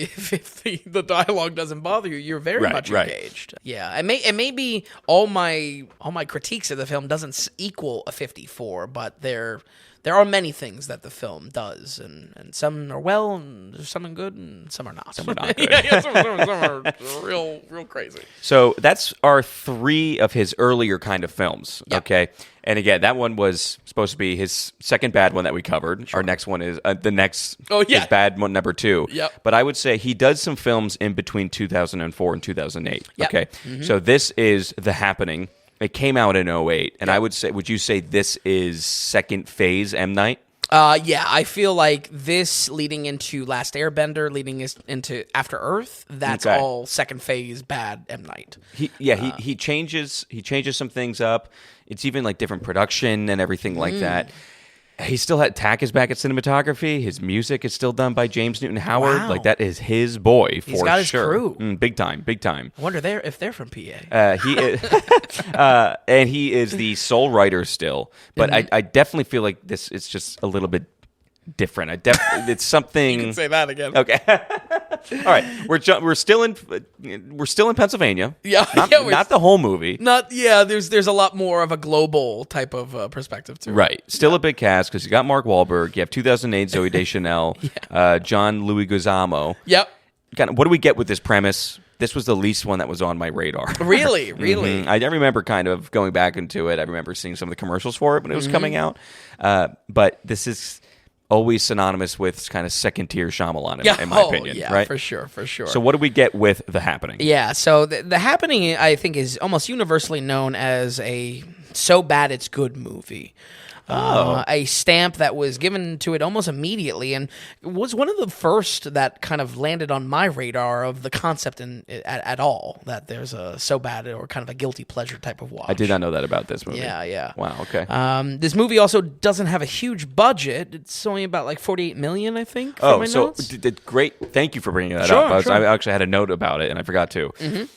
the dialogue doesn't bother you, you're very much engaged. Yeah, it may be all my critiques of the film doesn't equal a 54, but there are many things that the film does, and some are well, and some are good, and some are not.
Some are not good.
some are real crazy.
So that's our 3 of his earlier kind of films,
Yep.
okay? And again, that one was supposed to be his second bad one that we covered. Our next one is his bad one, number 2.
Yep.
But I would say he does some films in between 2004 and 2008,
Yep.
okay? So this is The Happening. It came out in 2008, and would you say this is second phase M. Night?
Yeah, I feel like this leading into Last Airbender, leading us into After Earth, that's
Okay.
all second phase bad M. Night.
He changes some things up. It's even like different production and everything like that. He still had Tack is back at cinematography. His music is still done by James Newton Howard.
Wow.
Like that is his boy for
He's got his
sure.
crew.
Big time.
I wonder if they're from PA.
He is, and he is the sole writer still. But I definitely feel like this is just a little bit different. It's something.
You can say that again.
Okay. All right. We're still in Pennsylvania.
Yeah.
Not the whole movie.
There's a lot more of a global type of perspective to it.
Right. Still a big cast because you got Mark Wahlberg. You have 2008 Zooey Deschanel, John Louis Guizamo.
Yep.
Kind of, what do we get with this premise? This was the least one that was on my radar.
Really?
I remember kind of going back into it. I remember seeing some of the commercials for it when it was coming out. But this is always synonymous with kind of second-tier Shyamalan, in my opinion.
Yeah,
right?
for sure.
So what do we get with The Happening?
Yeah, so the Happening, I think, is almost universally known as a so bad it's good movie. A stamp that was given to it almost immediately, and was one of the first that kind of landed on my radar of the concept at all, that there's a so bad or kind of a guilty pleasure type of watch.
I did not know that about this movie.
Yeah.
Wow, okay.
This movie also doesn't have a huge budget. It's only about like $48 million, I think.
Great. Thank you for bringing that
Sure,
up.
sure.
I actually had a note about it, and I forgot to.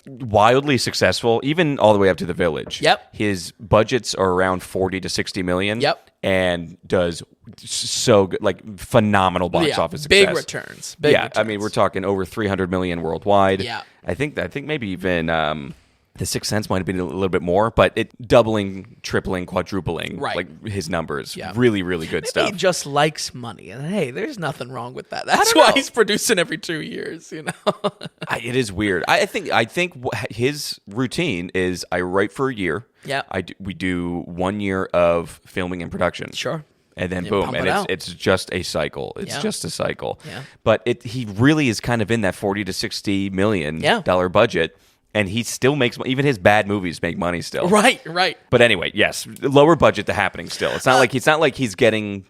Wildly successful, even all the way up to The Village.
Yep.
His budgets are around 40 to 60 million.
Yep.
And does so good, like phenomenal box office success.
Big returns.
I mean, we're talking over 300 million worldwide.
Yeah.
I think maybe even The Sixth Sense might have been a little bit more, but it doubling, tripling, quadrupling, like his numbers.
Yeah.
Really, really good stuff.
He just likes money, and hey, there's nothing wrong with that. That's why he's producing every 2 years.
It is weird. I think his routine is I write for a year.
Yeah.
We do 1 year of filming and production.
Sure.
And then
You
boom,
pump
and
it out.
it's just a cycle. It's
Yeah.
just a cycle.
Yeah.
But he really is kind of in that 40 to 60 million dollar budget, and he still makes even his bad movies make money still.
Right.
But anyway, yes, lower budget The Happening still. It's not like he's getting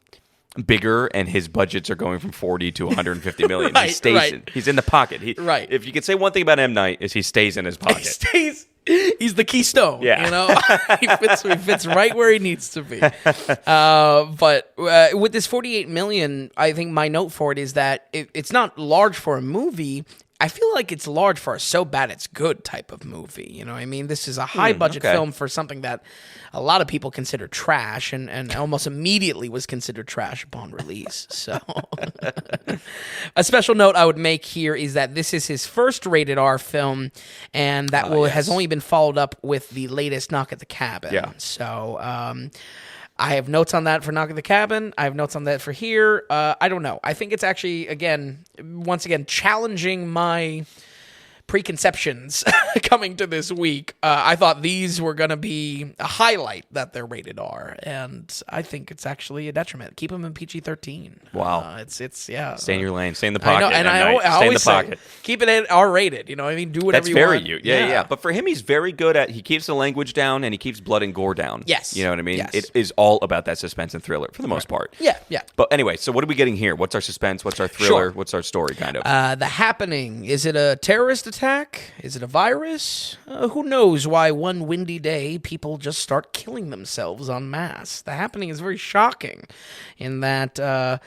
bigger and his budgets are going from 40 to 150 million.
Right,
he stays
right.
he's in the pocket.
Right.
If you could say one thing about M. Night is he stays in his pocket.
He's the keystone.
Yeah.
he fits right where he needs to be. But with this $48 million, I think my note for it is that it's not large for a movie. I feel like it's large for a so bad it's good type of movie. You know what I mean? This is a high budget film for something that a lot of people consider trash and almost immediately was considered trash upon release. So a special note I would make here is that this is his first rated R film, and that has only been followed up with the latest Knock at the Cabin.
Yeah.
So I have notes on that for Knock at the Cabin. I have notes on that for here. I don't know. I think it's actually, once again, challenging my preconceptions coming to this week. I thought these were going to be a highlight that they're rated R, and I think it's actually a detriment. Keep them in PG-13.
Wow.
It's yeah.
Stay in your lane. Stay in the pocket.
I know, and I
Stay
always
in the pocket.
say, keep it R-rated. You know what I mean? Do whatever
That's
you
very
want.
you. Yeah. But for him, he's very good at, he keeps the language down and he keeps blood and gore down.
Yes.
You know what I mean?
Yes.
It is all about that suspense and thriller for the most part.
Yeah.
But anyway, so what are we getting here? What's our suspense? What's our thriller?
Sure.
What's our story, kind of?
The Happening. Is it a terrorist attack? Is it a virus? Who knows why one windy day people just start killing themselves en masse? The Happening is very shocking in that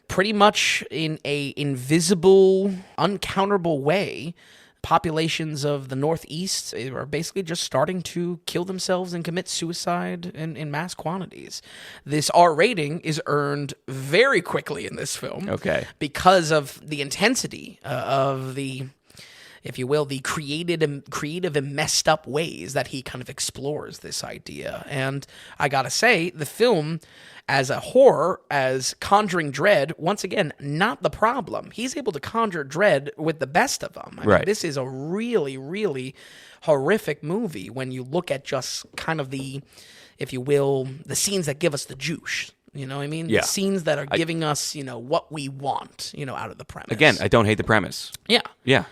pretty much in a invisible, uncounterable way, populations of the Northeast are basically just starting to kill themselves and commit suicide in mass quantities. This R rating is earned very quickly in this film.
Okay.
Because of the intensity of the, if you will, the creative and messed up ways that he kind of explores this idea. And I gotta say, the film, as a horror, as conjuring dread, once again, not the problem. He's able to conjure dread with the best of them. I mean, this is a really, really horrific movie when you look at just kind of the, if you will, the scenes that give us the juice. You know what I mean?
Yeah.
The scenes that are giving us, what we want, out of the premise.
Again, I don't hate the premise.
Yeah.
Yeah.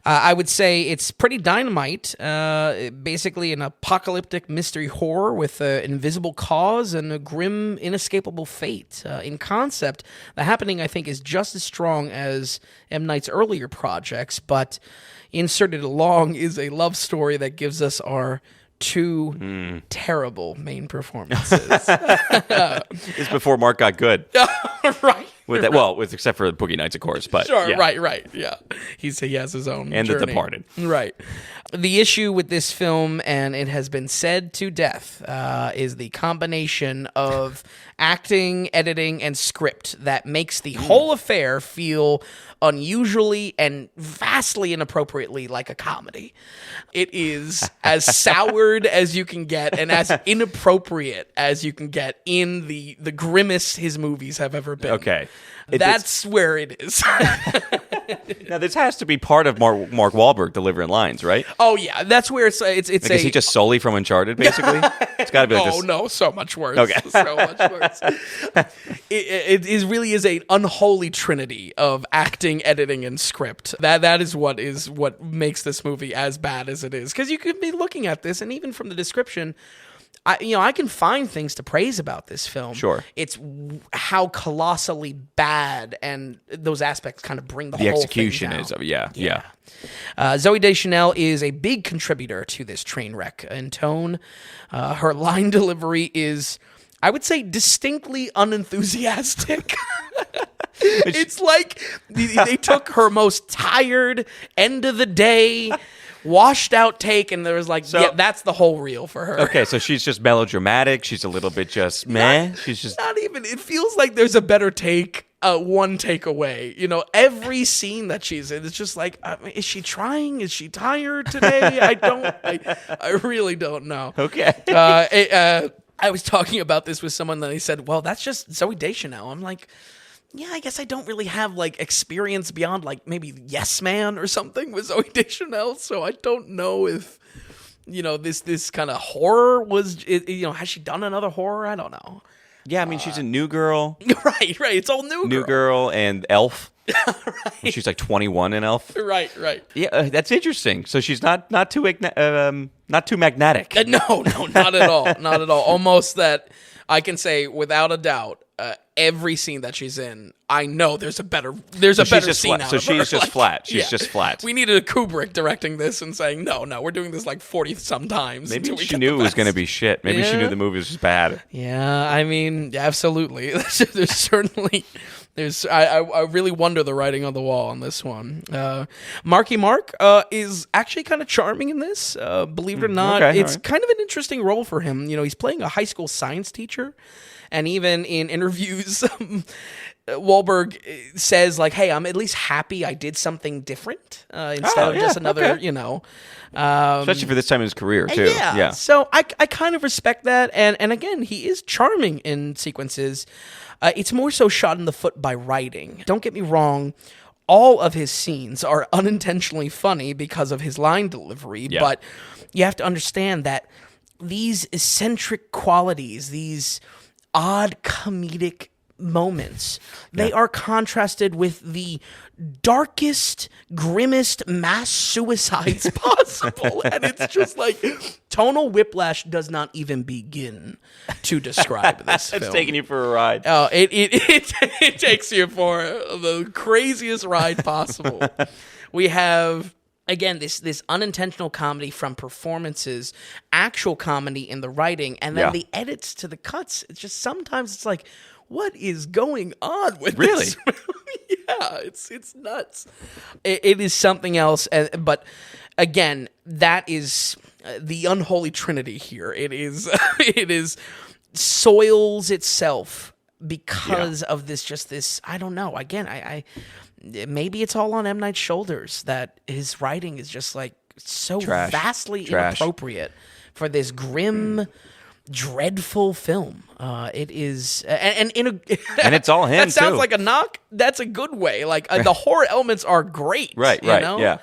I would say it's pretty dynamite. Basically, an apocalyptic mystery horror with an invisible cause and a grim, inescapable fate. In concept, The Happening, I think, is just as strong as M. Night's earlier projects, but inserted along is a love story that gives us our two terrible main performances.
This is before Mark got good.
Right.
With that, well, except for Boogie Nights, of course. But
sure,
yeah.
right, yeah. He has his own
and
journey.
The Departed.
Right. The issue with this film, and it has been said to death, is the combination of acting, editing, and script that makes the whole affair feel unusually and vastly inappropriately like a comedy. It is as soured as you can get and as inappropriate as you can get in the grimmest his movies have ever been.
Okay.
That's where it is.
Now, this has to be part of Mark Wahlberg delivering lines, right?
Oh, yeah. That's where it's
Is he just solely from Uncharted, basically? It's got to be like this.
Oh, no. So much worse.
Okay.
So much worse. It really is an unholy trinity of acting, editing, and script. That is what makes this movie as bad as it is. Because you could be looking at this, and even from the description, I can find things to praise about this film.
Sure.
It's how colossally bad, and those aspects kind of bring the whole
execution
thing down.
yeah.
Zooey Deschanel is a big contributor to this train wreck in tone. Her line delivery is, I would say, distinctly unenthusiastic. It's like they took her most tired, end of the day, washed out take, and there was like, that's the whole reel for her.
Okay, so she's just melodramatic. She's a little bit just meh. She's just
not even. It feels like there's a better take. One take away. Every scene that she's in, it's just like, is she trying? Is she tired today? I really don't know.
Okay.
I was talking about this with someone that he said, well, that's just Zooey Deschanel. I'm like, yeah, I guess I don't really have like experience beyond like maybe Yes Man or something with Zooey Deschanel, so I don't know if this kind of horror was has she done another horror? I don't know.
Yeah, I mean she's a New Girl.
Right. It's all
New Girl and Elf. Right. She's like 21 in Elf.
Right.
Yeah, that's interesting. So she's not too magnetic.
No, not at all. Not at all. Almost that I can say without a doubt. Every scene that she's in, I know there's a better scene out
so
of
she's
her.
just flat. She's just flat.
We needed a Kubrick directing this and saying, no, we're doing this like 40 sometimes.
Maybe she knew it was going to be shit. Maybe she knew the movie was just bad.
Yeah, I mean, absolutely. There's certainly I really wonder the writing on the wall on this one. Marky Mark is actually kind of charming in this. Believe it or not,
Okay,
it's
all right.
kind of an interesting role for him. You know, he's playing a high school science teacher, and even in interviews, Wahlberg says like, "Hey, I'm at least happy I did something different instead of just another,
okay.
you know."
Especially for this time in his career, too.
Yeah. So I kind of respect that. And again, he is charming in sequences. It's more so shot in the foot by writing. Don't get me wrong. All of his scenes are unintentionally funny because of his line delivery.
Yeah.
But you have to understand that these eccentric qualities, these odd comedic moments, they are contrasted with the darkest, grimmest mass suicides possible. And it's just like tonal whiplash does not even begin to describe this film.
It's taking you for a ride.
Oh, it takes you for the craziest ride possible. We have, again, this unintentional comedy from performances, actual comedy in the writing, and then the edits to the cuts. It's just sometimes it's like, what is going on with this film? Yeah, it's nuts. It is something else, but again, that is the unholy trinity here. It is soils itself because of this. I don't know. Again, I maybe it's all on M. Night's shoulders that his writing is just like so vastly inappropriate for this grim, dreadful film. It is, and
it's all him.
That sounds
too.
like a knock. That's a good way. Like the horror elements are great.
Right.
You know?
Yeah.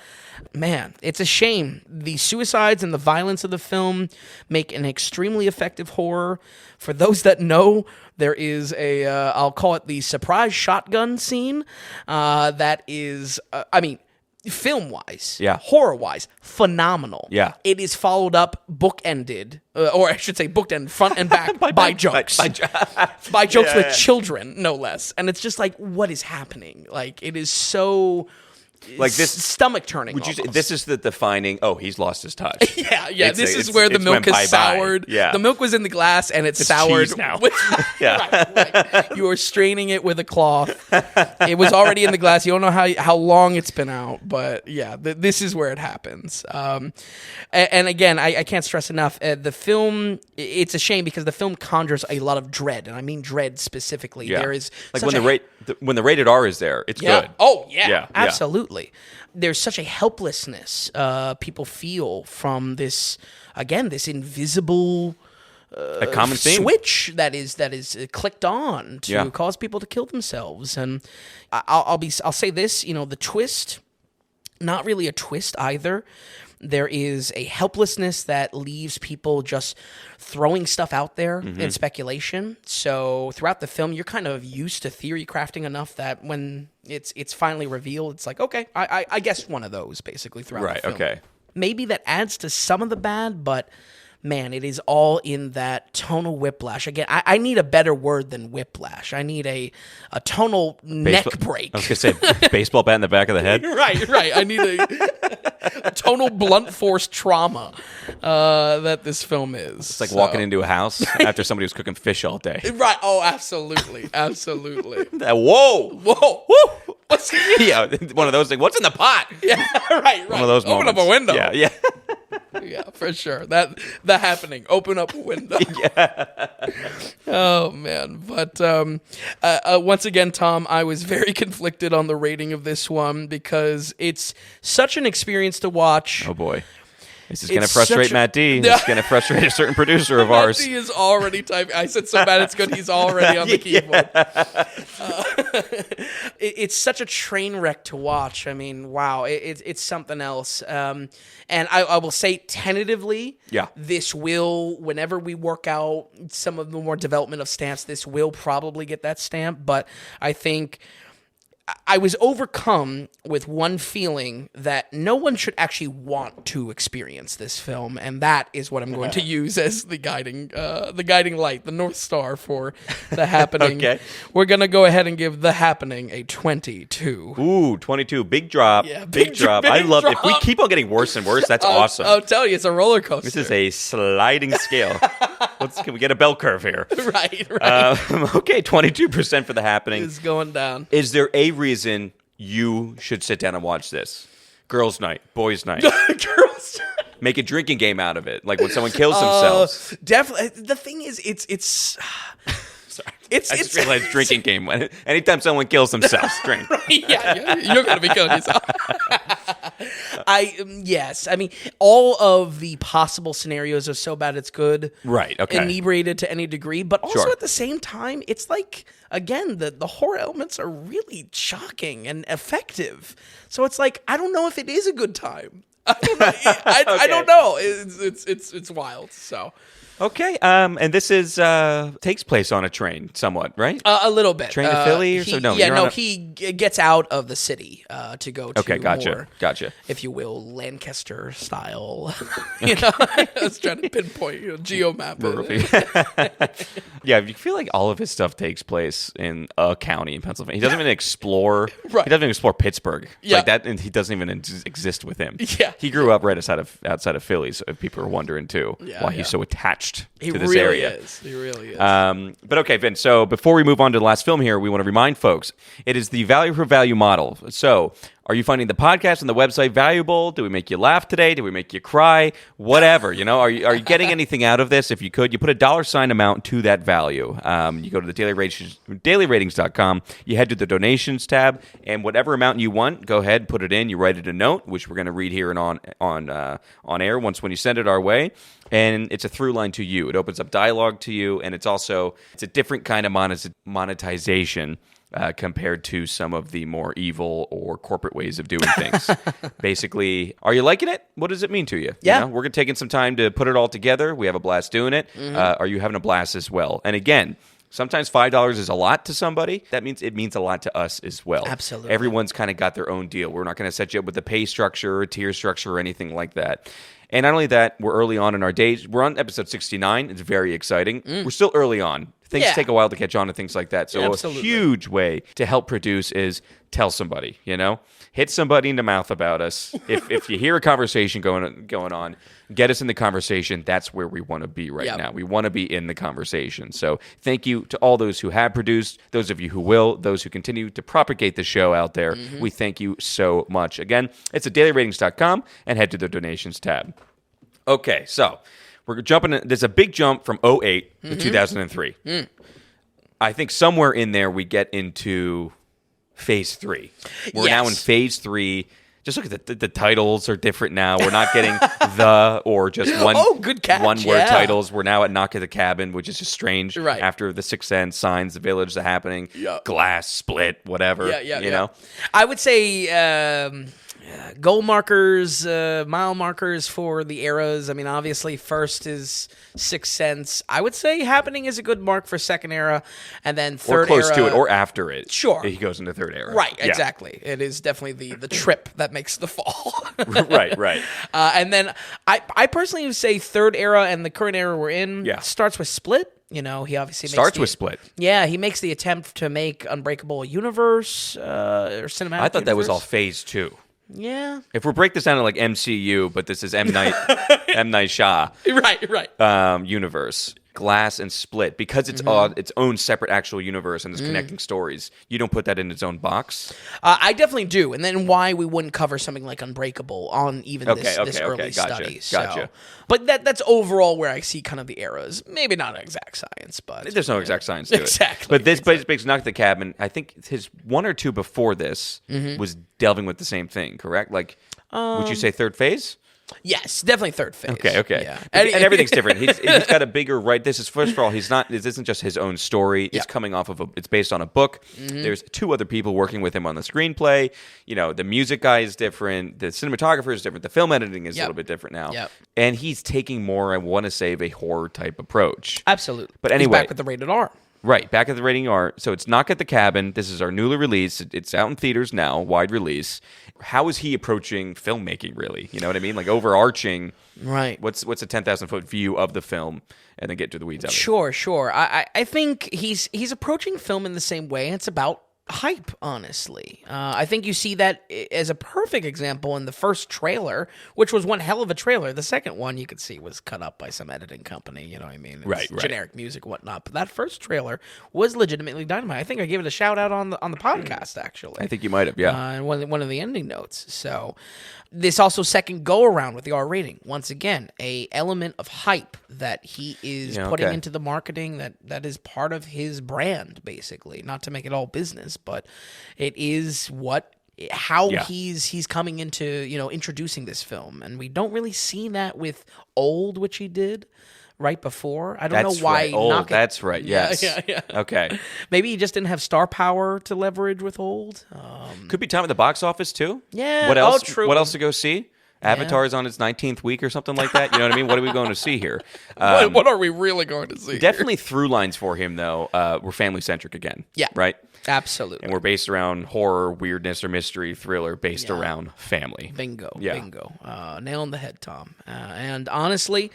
Man, it's a shame. The suicides and the violence of the film make an extremely effective horror. For those that know, there is I'll call it the surprise shotgun scene. That is, film-wise, horror-wise, phenomenal.
Yeah.
It is followed up, bookended, or I should say bookended, front and back, by jokes. By jokes with children, no less. And it's just like, what is happening? Like, it is so...
Like this
stomach turning.
Would you say this is the defining? Oh, he's lost his touch.
Yeah. This is where the milk is soured.
Yeah,
the milk was in the glass and it's soured
cheese now.
Right. You are straining it with a cloth. It was already in the glass. You don't know how long it's been out, but yeah, this is where it happens. And again, I can't stress enough. The film. It's a shame because the film conjures a lot of dread, and I mean dread specifically.
Yeah.
There is
like when the rated R is there, it's good.
Oh yeah, absolutely. There's such a helplessness people feel from this invisible
a common theme.
Switch that is clicked on to cause people to kill themselves. And I'll say this, the twist, not really a twist either. There is a helplessness that leaves people just throwing stuff out there in speculation. So throughout the film, you're kind of used to theory crafting enough that when it's finally revealed, it's like, okay, I guessed one of those basically throughout the film.
Right, okay.
Maybe that adds to some of the bad, but man, it is all in that tonal whiplash. Again, I need a better word than whiplash. I need a tonal neck break.
I was going to say baseball bat in the back of the head.
Right. I need a tonal blunt force trauma that this film is.
It's like walking into a house after somebody was cooking fish all day.
Right. Oh, absolutely.
Whoa.
Woo. What's
yeah, one of those things. What's in the pot?
Yeah, right.
One of those
Open
moments.
up a window.
Yeah.
Yeah, for sure. That happening. Open up a window.
Yeah.
Oh man. But once again, Tom, I was very conflicted on the rating of this one because it's such an experience to watch.
Oh boy. This is going to frustrate Matt D. It's going to frustrate a certain producer of ours.
Matt D is already typing. I said so bad it's good. He's already on the keyboard. It's such a train wreck to watch. I mean, wow. It's something else. And I will say tentatively, this will, whenever we work out some of the more development of stamps, this will probably get that stamp. But I think I was overcome with one feeling that no one should actually want to experience this film, and that is what I'm going to use as the guiding light, the North Star for The Happening.
Okay.
We're going to go ahead and give The Happening a 22.
Ooh, 22. Big drop.
Yeah,
big drop. I love it. If we keep on getting worse and worse, that's awesome.
I'll tell you, it's a roller coaster.
This is a sliding scale. Can we get a bell curve here?
Right.
Okay, 22% for The Happening.
It's going down.
Is there a reason you should sit down and watch this? Girls' night, boys' night.
Girls.
Make a drinking game out of it, like when someone kills themselves.
Definitely. The thing is, it's.
Sorry. I
It's
just realized drinking game. Anytime someone kills themselves, drink.
yeah, you're gonna be killing yourself. Yes. I mean, all of the possible scenarios are so bad it's good.
Right. Okay.
Inebriated to any degree, but also
Sure.
at the same time, it's like again the horror elements are really shocking and effective. So it's like I don't know if it is a good time. I don't know. I don't know. It's wild. So.
Okay, and this is takes place on a train, somewhat, right?
A little bit.
Train to Philly or so? No, you're on a-
he gets out of the city to go to
Okay, gotcha.
if you will, Lancaster style. I was trying to pinpoint, geomap it.
Yeah, you feel like all of his stuff takes place in a county in Pennsylvania. He doesn't even explore.
Right.
He doesn't even explore Pittsburgh.
Yeah.
Like that, and he doesn't even exist with him.
Yeah.
He grew up right outside of Philly. So if people are wondering too,
Yeah,
why
yeah.
he's so attached
He
to this
really
area.
is. He really is.
But okay, Vince, so before we move on to the last film here, we want to remind folks, it is the value for value model. So are you finding the podcast and the website valuable? Do we make you laugh today? Do we make you cry? Whatever, are you getting anything out of this? If you could, you put a $ amount to that value. You go to the dailyratings.com, you head to the donations tab, and whatever amount you want, go ahead, put it in, you write it a note, which we're going to read here and on air when you send it our way. And it's a through line to you. It opens up dialogue to you, and it's a different kind of monetization compared to some of the more evil or corporate ways of doing things. Basically, are you liking it? What does it mean to you?
Yeah.
We're taking some time to put it all together. We have a blast doing it. Are you having a blast as well? And again, sometimes $5 is a lot to somebody. That means it means a lot to us as well.
Absolutely.
Everyone's kind of got their own deal. We're not going to set you up with a pay structure or a tier structure or anything like that. And not only that, we're early on in our days. We're on episode 69. It's very exciting. We're still early on. Things take a while to catch on to things like that. So
Absolutely.
a huge way to help produce is tell somebody, Hit somebody in the mouth about us. If you hear a conversation going on, get us in the conversation. That's where we want to be right now. We want to be in the conversation. So thank you to all those who have produced, those of you who will, those who continue to propagate the show out there. We thank you so much. Again, it's at dailyratings.com and head to the donations tab. Okay, so we're jumping. There's a big jump from 2008 to 2003. I think somewhere in there we get into phase 3. We're now in phase 3. Just look at the titles are different now. We're not getting the or just
good catch,
one-word titles. We're now at Knock at the Cabin, which is just strange.
Right.
After The Sixth Sense, Signs, The Village, The Happening, Glass, Split, whatever. You know?
I would say goal markers, mile markers for the eras. I mean, obviously, first is Sixth Sense. I would say Happening is a good mark for second era, and then third
or close
era,
to it, or after it.
Sure,
he goes into third era.
Right, exactly. It is definitely the trip that makes the fall.
right.
And then I personally would say third era and the current era we're in starts with Split. He obviously
starts with Split.
Yeah, he makes the attempt to make Unbreakable universe or cinematic.
I thought that was all phase 2.
Yeah.
If we break this down to like MCU, but this is M. Night Shah.
Right.
Universe. Glass and Split. Because it's its own separate actual universe and it's connecting stories, you don't put that in its own box?
I definitely do. And then why we wouldn't cover something like Unbreakable on even this early study.
Gotcha.
But that's overall where I see kind of the eras. Maybe not exact science, but...
There's no exact science to it.
Exactly.
But this makes Knock at the Cabin, I think his one or two before this was delving with the same thing, correct? Like, would you say third phase?
Yes, definitely third phase.
Okay.
Yeah.
And everything's different. He's got a bigger This is, first of all, this isn't just his own story. It's coming off of it's based on a book. There's 2 other people working with him on the screenplay. The music guy is different. The cinematographer is different. The film editing is a little bit different now.
Yep.
And he's taking more, I want to say, of a horror type approach.
Absolutely.
But anyway.
He's back with the rated R.
Right, back at the rating R. So it's Knock at the Cabin. This is our newly released. It's out in theaters now, wide release. How is he approaching filmmaking, really? You know what I mean? Like overarching.
Right.
What's a 10,000-foot view of the film, and then get to the weeds of it?
Sure. I think he's approaching film in the same way. It's about hype, honestly. I think you see that as a perfect example in the first trailer, which was one hell of a trailer. The second one you could see was cut up by some editing company, you know what I mean? It's
right.
generic music, whatnot. But that first trailer was legitimately dynamite. I think I gave it a shout out on the podcast, actually.
I think you might have, yeah.
And one of the ending notes. So this also second go around with the R rating. Once again, a element of hype that he is putting into the marketing that is part of his brand, basically. Not to make it all business, but it is how he's coming into, introducing this film. And we don't really see that with Old, which he did right before. I don't know why.
Right. That's right. Yes.
Yeah.
Okay.
Maybe he just didn't have star power to leverage with Old.
Could be time at the box office too.
Yeah.
What else?
True.
What else to go see? Avatar's on its 19th week or something like that. You know what I mean? What are we going to see here?
What are we really going to see?
Definitely through lines for him, though. We're family centric again.
Yeah.
Right?
Absolutely.
And we're based around horror, weirdness, or mystery, thriller based around family.
Bingo.
Yeah.
Bingo. Nail on the head, Tom. And honestly,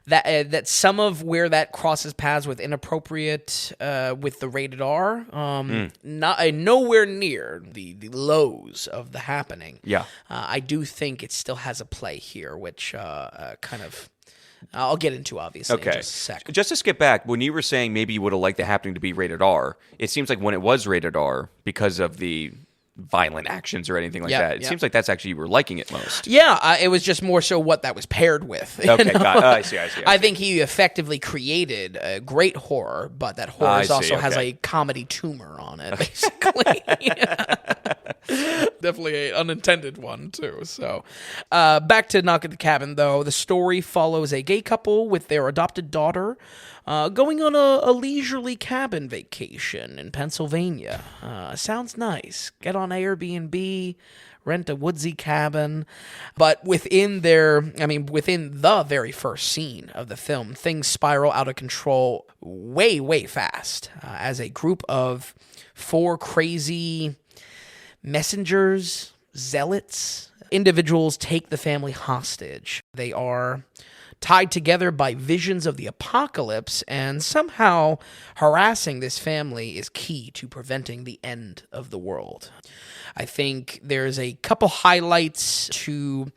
that some of where that crosses paths with inappropriate with the rated R, nowhere near the lows of The Happening.
Yeah.
I do think it still has a play here, which kind of I'll get into, obviously, in just a sec.
Just to skip back, when you were saying maybe you would have liked The Happening to be rated R, it seems like when it was rated R, because of the violent actions or anything like that, it seems like that's actually you were liking it most.
Yeah, it was just more so what that was paired with.
Okay, got it. I see.
I think he effectively created a great horror, but that horror also has a comedy tumor on it, basically. Definitely an unintended one, too. So, back to Knock at the Cabin, though. The story follows a gay couple with their adopted daughter going on a leisurely cabin vacation in Pennsylvania. Sounds nice. Get on Airbnb, rent a woodsy cabin. But within the very first scene of the film, things spiral out of control way, way fast as a group of 4 crazy messengers, zealots, individuals take the family hostage. They are tied together by visions of the apocalypse, and somehow harassing this family is key to preventing the end of the world. I think there's a couple highlights to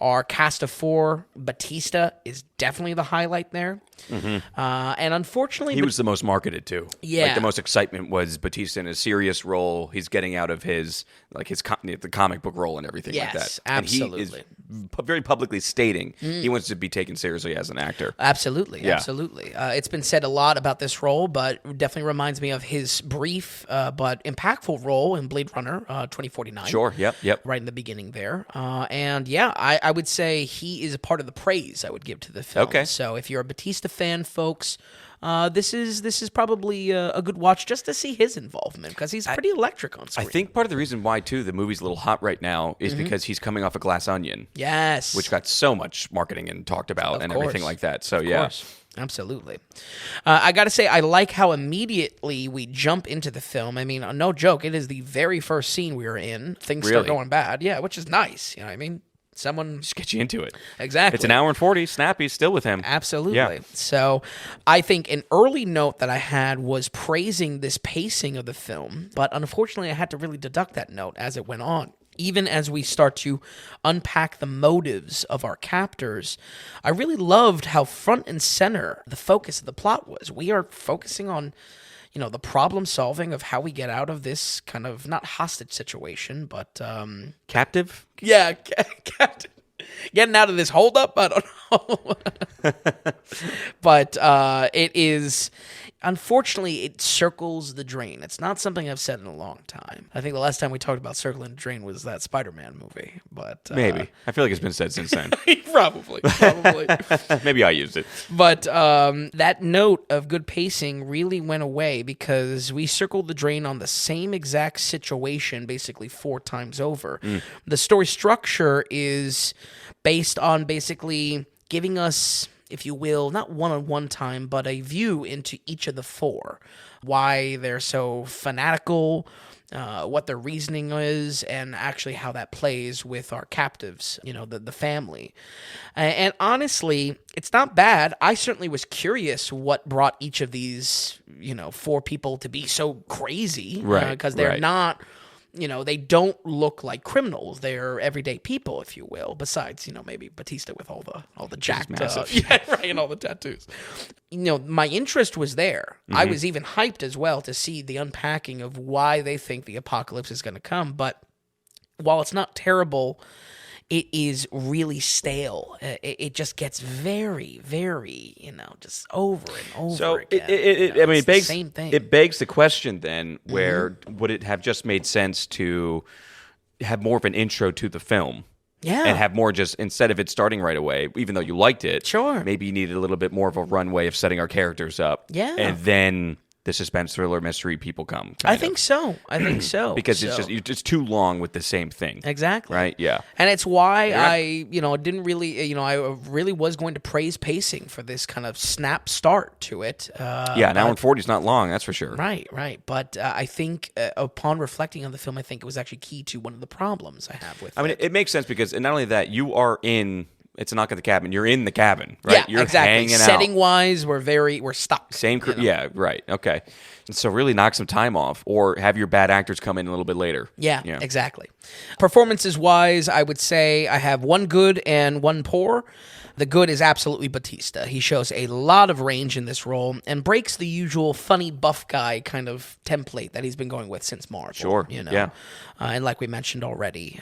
our cast of 4. Batista is definitely the highlight there. Mm-hmm. And unfortunately...
He was the most marketed, too.
Yeah.
Like, the most excitement was Batista in a serious role. He's getting out of his the comic book role and everything like that.
Yes, absolutely.
And he is very publicly stating he wants to be taken seriously as an actor.
Absolutely. It's been said a lot about this role, but definitely reminds me of his brief but impactful role in Blade Runner 2049.
Sure, yep.
Right in the beginning there. I would say he is a part of the praise I would give to the film.
Okay.
So if you're a Batista fan, folks, this is probably a good watch just to see his involvement, because he's pretty electric on screen.
I think part of the reason why, too, the movie's a little hot right now is because he's coming off a Glass Onion.
Yes.
Which got so much marketing and talked about and everything like that. So,
Of course. Absolutely. I got to say, I like how immediately we jump into the film. I mean, no joke, it is the very first scene we were in. Things start going bad. Yeah, which is nice. You know what I mean? Someone
just get you into it.
Exactly.
It's an hour and 40. Snappy, still with him.
Absolutely.
Yeah.
So I think an early note that I had was praising this pacing of the film, but unfortunately I had to really deduct that note as it went on. Even as we start to unpack the motives of our captors, I really loved how front and center the focus of the plot was. We are focusing on the problem solving of how we get out of this kind of not hostage situation, but
captive.
Yeah, captive. Getting out of this holdup. I don't know, but it is. Unfortunately, it circles the drain. It's not something I've said in a long time. I think the last time we talked about circling the drain was that Spider-Man movie. But
maybe. I feel like it's been said since then.
Probably.
Maybe I used it.
But that note of good pacing really went away because we circled the drain on the same exact situation basically 4 times over. The story structure is based on basically giving us, if you will, not one-on-one time, but a view into each of the 4. why they're so fanatical, what their reasoning is, and actually how that plays with our captives, the family. And honestly, it's not bad. I certainly was curious what brought each of these, 4 people to be so crazy.
Right.
Because they're not... they don't look like criminals. They're everyday people, if you will. Besides, maybe Batista with all the jacked, and all the tattoos. My interest was there. I was even hyped as well to see the unpacking of why they think the apocalypse is going to come. But while it's not terrible, it is really stale. It just gets very, very, just over and over
so
again.
It begs
the same thing.
It begs the question then, where would it have just made sense to have more of an intro to the film?
Yeah.
And have more just, instead of it starting right away, even though you liked it,
sure,
maybe you needed a little bit more of a runway of setting our characters up.
Yeah.
And then the suspense, thriller, mystery people come.
I think so.
Because it's too long with the same thing.
Exactly.
Right? Yeah.
And it's why I didn't really, I really was going to praise pacing for this kind of snap start to it.
An hour and 40 is not long, that's for sure.
Right. But I think upon reflecting on the film, I think it was actually key to one of the problems I have with it.
I mean, it makes sense because not only that, you are in... It's a knock at the cabin. You're in the cabin, right?
Yeah,
You're
exactly.
hanging out.
Setting-wise, we're stuck.
Same crew. Yeah, right. Okay. And so really knock some time off or have your bad actors come in a little bit later.
Yeah, exactly. Performances-wise, I would say I have one good and one poor. The good is absolutely Batista. He shows a lot of range in this role and breaks the usual funny buff guy kind of template that he's been going with since Marvel.
Sure. Yeah.
And like we mentioned already,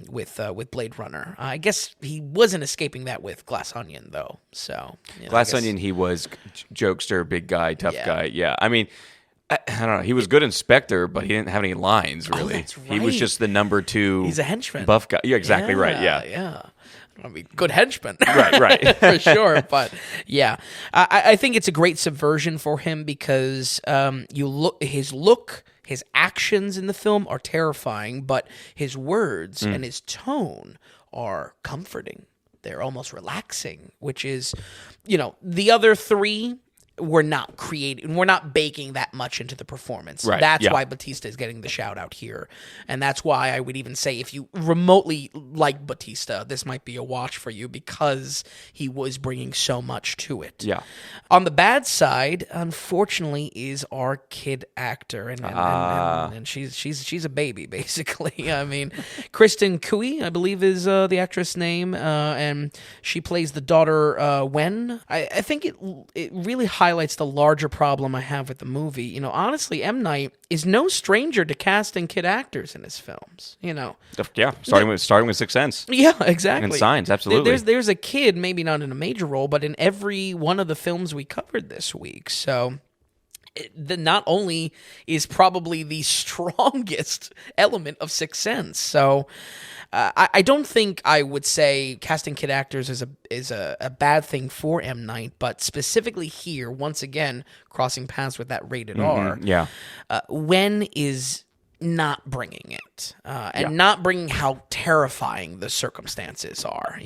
with Blade Runner, I guess he wasn't escaping that with Glass Onion though. So
Glass Onion, he was jokester, big guy, tough guy. Yeah. I mean, I don't know. He was good in Spectre, but he didn't have any lines really.
Oh, that's right.
He was just the number 2.
He's a henchman.
Buff guy. Yeah, exactly right. Yeah.
Yeah. I mean, good henchman.
Right.
For sure. But yeah, I think it's a great subversion for him because his actions in the film are terrifying, but his words and his tone are comforting. They're almost relaxing, which is, the other 3 we're not creating, we're not baking that much into the performance.
Right,
That's why Batista is getting the shout out here. And that's why I would even say if you remotely like Batista, this might be a watch for you because he was bringing so much to it.
Yeah.
On the bad side, unfortunately, is our kid actor. And she's a baby, basically. I mean, Kristen Cui, I believe is the actress name. And she plays the daughter, Wen. I think it really highlights the larger problem I have with the movie. Honestly, M. Night is no stranger to casting kid actors in his films.
Yeah, starting with Sixth Sense.
Yeah, exactly.
And Signs, absolutely.
There's a kid, maybe not in a major role, but in every one of the films we covered this week. So not only is probably the strongest element of Sixth Sense. So I don't think I would say casting kid actors is a bad thing for M. Night, but specifically here, once again, crossing paths with that rated R.
Yeah.
Wen is not bringing it, not bringing how terrifying the circumstances are.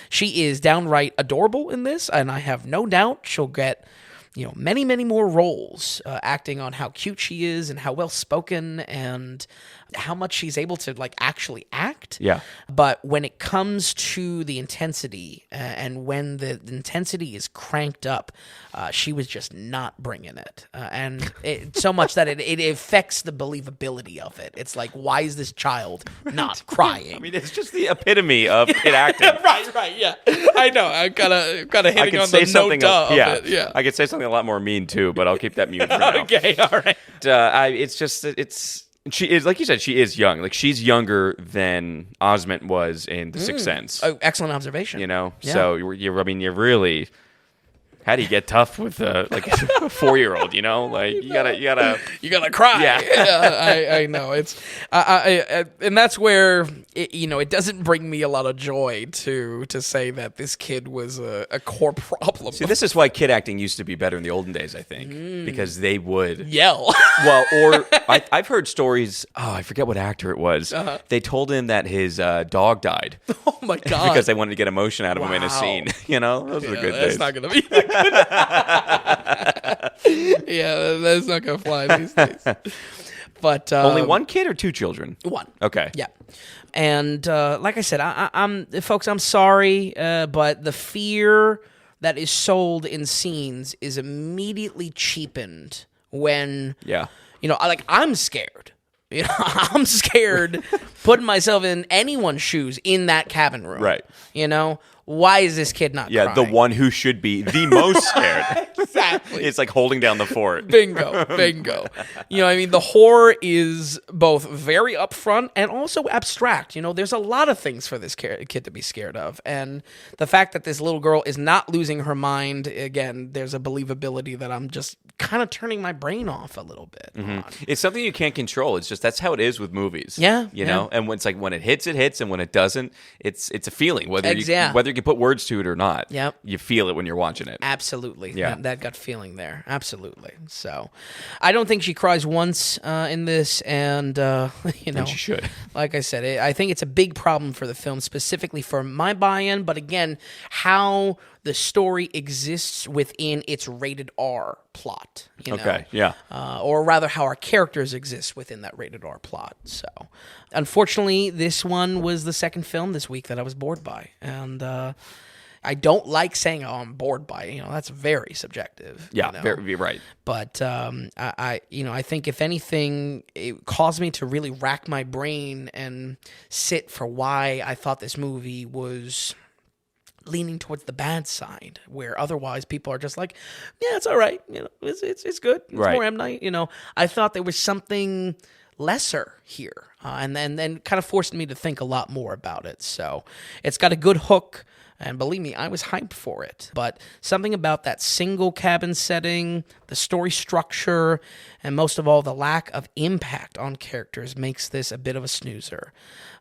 She is downright adorable in this, and I have no doubt she'll get many, many more roles, acting on how cute she is and how well spoken and how much she's able to actually act.
Yeah.
But when it comes to the intensity and when the intensity is cranked up, she was just not bringing it. And so much that it affects the believability of it. It's like, why is this child not crying?
I mean, it's just the epitome of kid acting.
Right, yeah. I know. I'm kind of hitting on the no-duh of it. Yeah.
I could say something a lot more mean, too, but I'll keep that mute for now.
Okay, all right.
She is, like you said, she is young. Like, she's younger than Osment was in The Sixth Sense.
Oh, excellent observation.
Yeah. So you're really... How do you get tough with a 4-year-old? You gotta
cry.
Yeah,
I know it's, and that's where it doesn't bring me a lot of joy to say that this kid was a core problem.
See, this is why kid acting used to be better in the olden days, I think, because they would
yell.
Well, or I've heard stories. Oh, I forget what actor it was.
Uh-huh.
They told him that his dog died.
Oh my god!
Because they wanted to get emotion out of him in a scene. Those are good days.
That's not gonna be. Yeah, that's not gonna fly these days. But
Only one kid or two children?
One.
Okay.
Yeah. And like I said, I'm folks, I'm sorry, but the fear that is sold in scenes is immediately cheapened when, I'm scared. I'm scared putting myself in anyone's shoes in that cabin room.
Right.
Why is this kid not crying?
The one who should be the most scared.
Exactly.
It's like holding down the fort.
Bingo. The horror is both very upfront and also abstract. There's a lot of things for this kid to be scared of. And the fact that this little girl is not losing her mind, again, there's a believability that I'm just kind of turning my brain off a little bit on.
It's something you can't control. It's just that's how it is with movies.
Yeah.
You know? And when it's like when it hits, and when it doesn't, it's a feeling. Whether you can put words to it or not.
Yep.
You feel it when you're watching it.
Absolutely.
Yeah.
That gut feeling there. Absolutely. So I don't think she cries once in this, and
And she should.
Like I said, I think it's a big problem for the film, specifically for my buy-in, but again, how the story exists within its rated R plot.
Okay, yeah.
Or rather, how our characters exist within that rated R plot. So, unfortunately, this one was the second film this week that I was bored by. And I don't like saying, I'm bored by it. That's very subjective.
Yeah, very right.
But I think if anything, it caused me to really rack my brain and sit for why I thought this movie was leaning towards the bad side, where otherwise people are just like, yeah, it's all right. It's good. It's more M. Night. I thought there was something lesser here, and then kind of forced me to think a lot more about it. So it's got a good hook. And believe me, I was hyped for it. But something about that single cabin setting, the story structure, and most of all, the lack of impact on characters makes this a bit of a snoozer.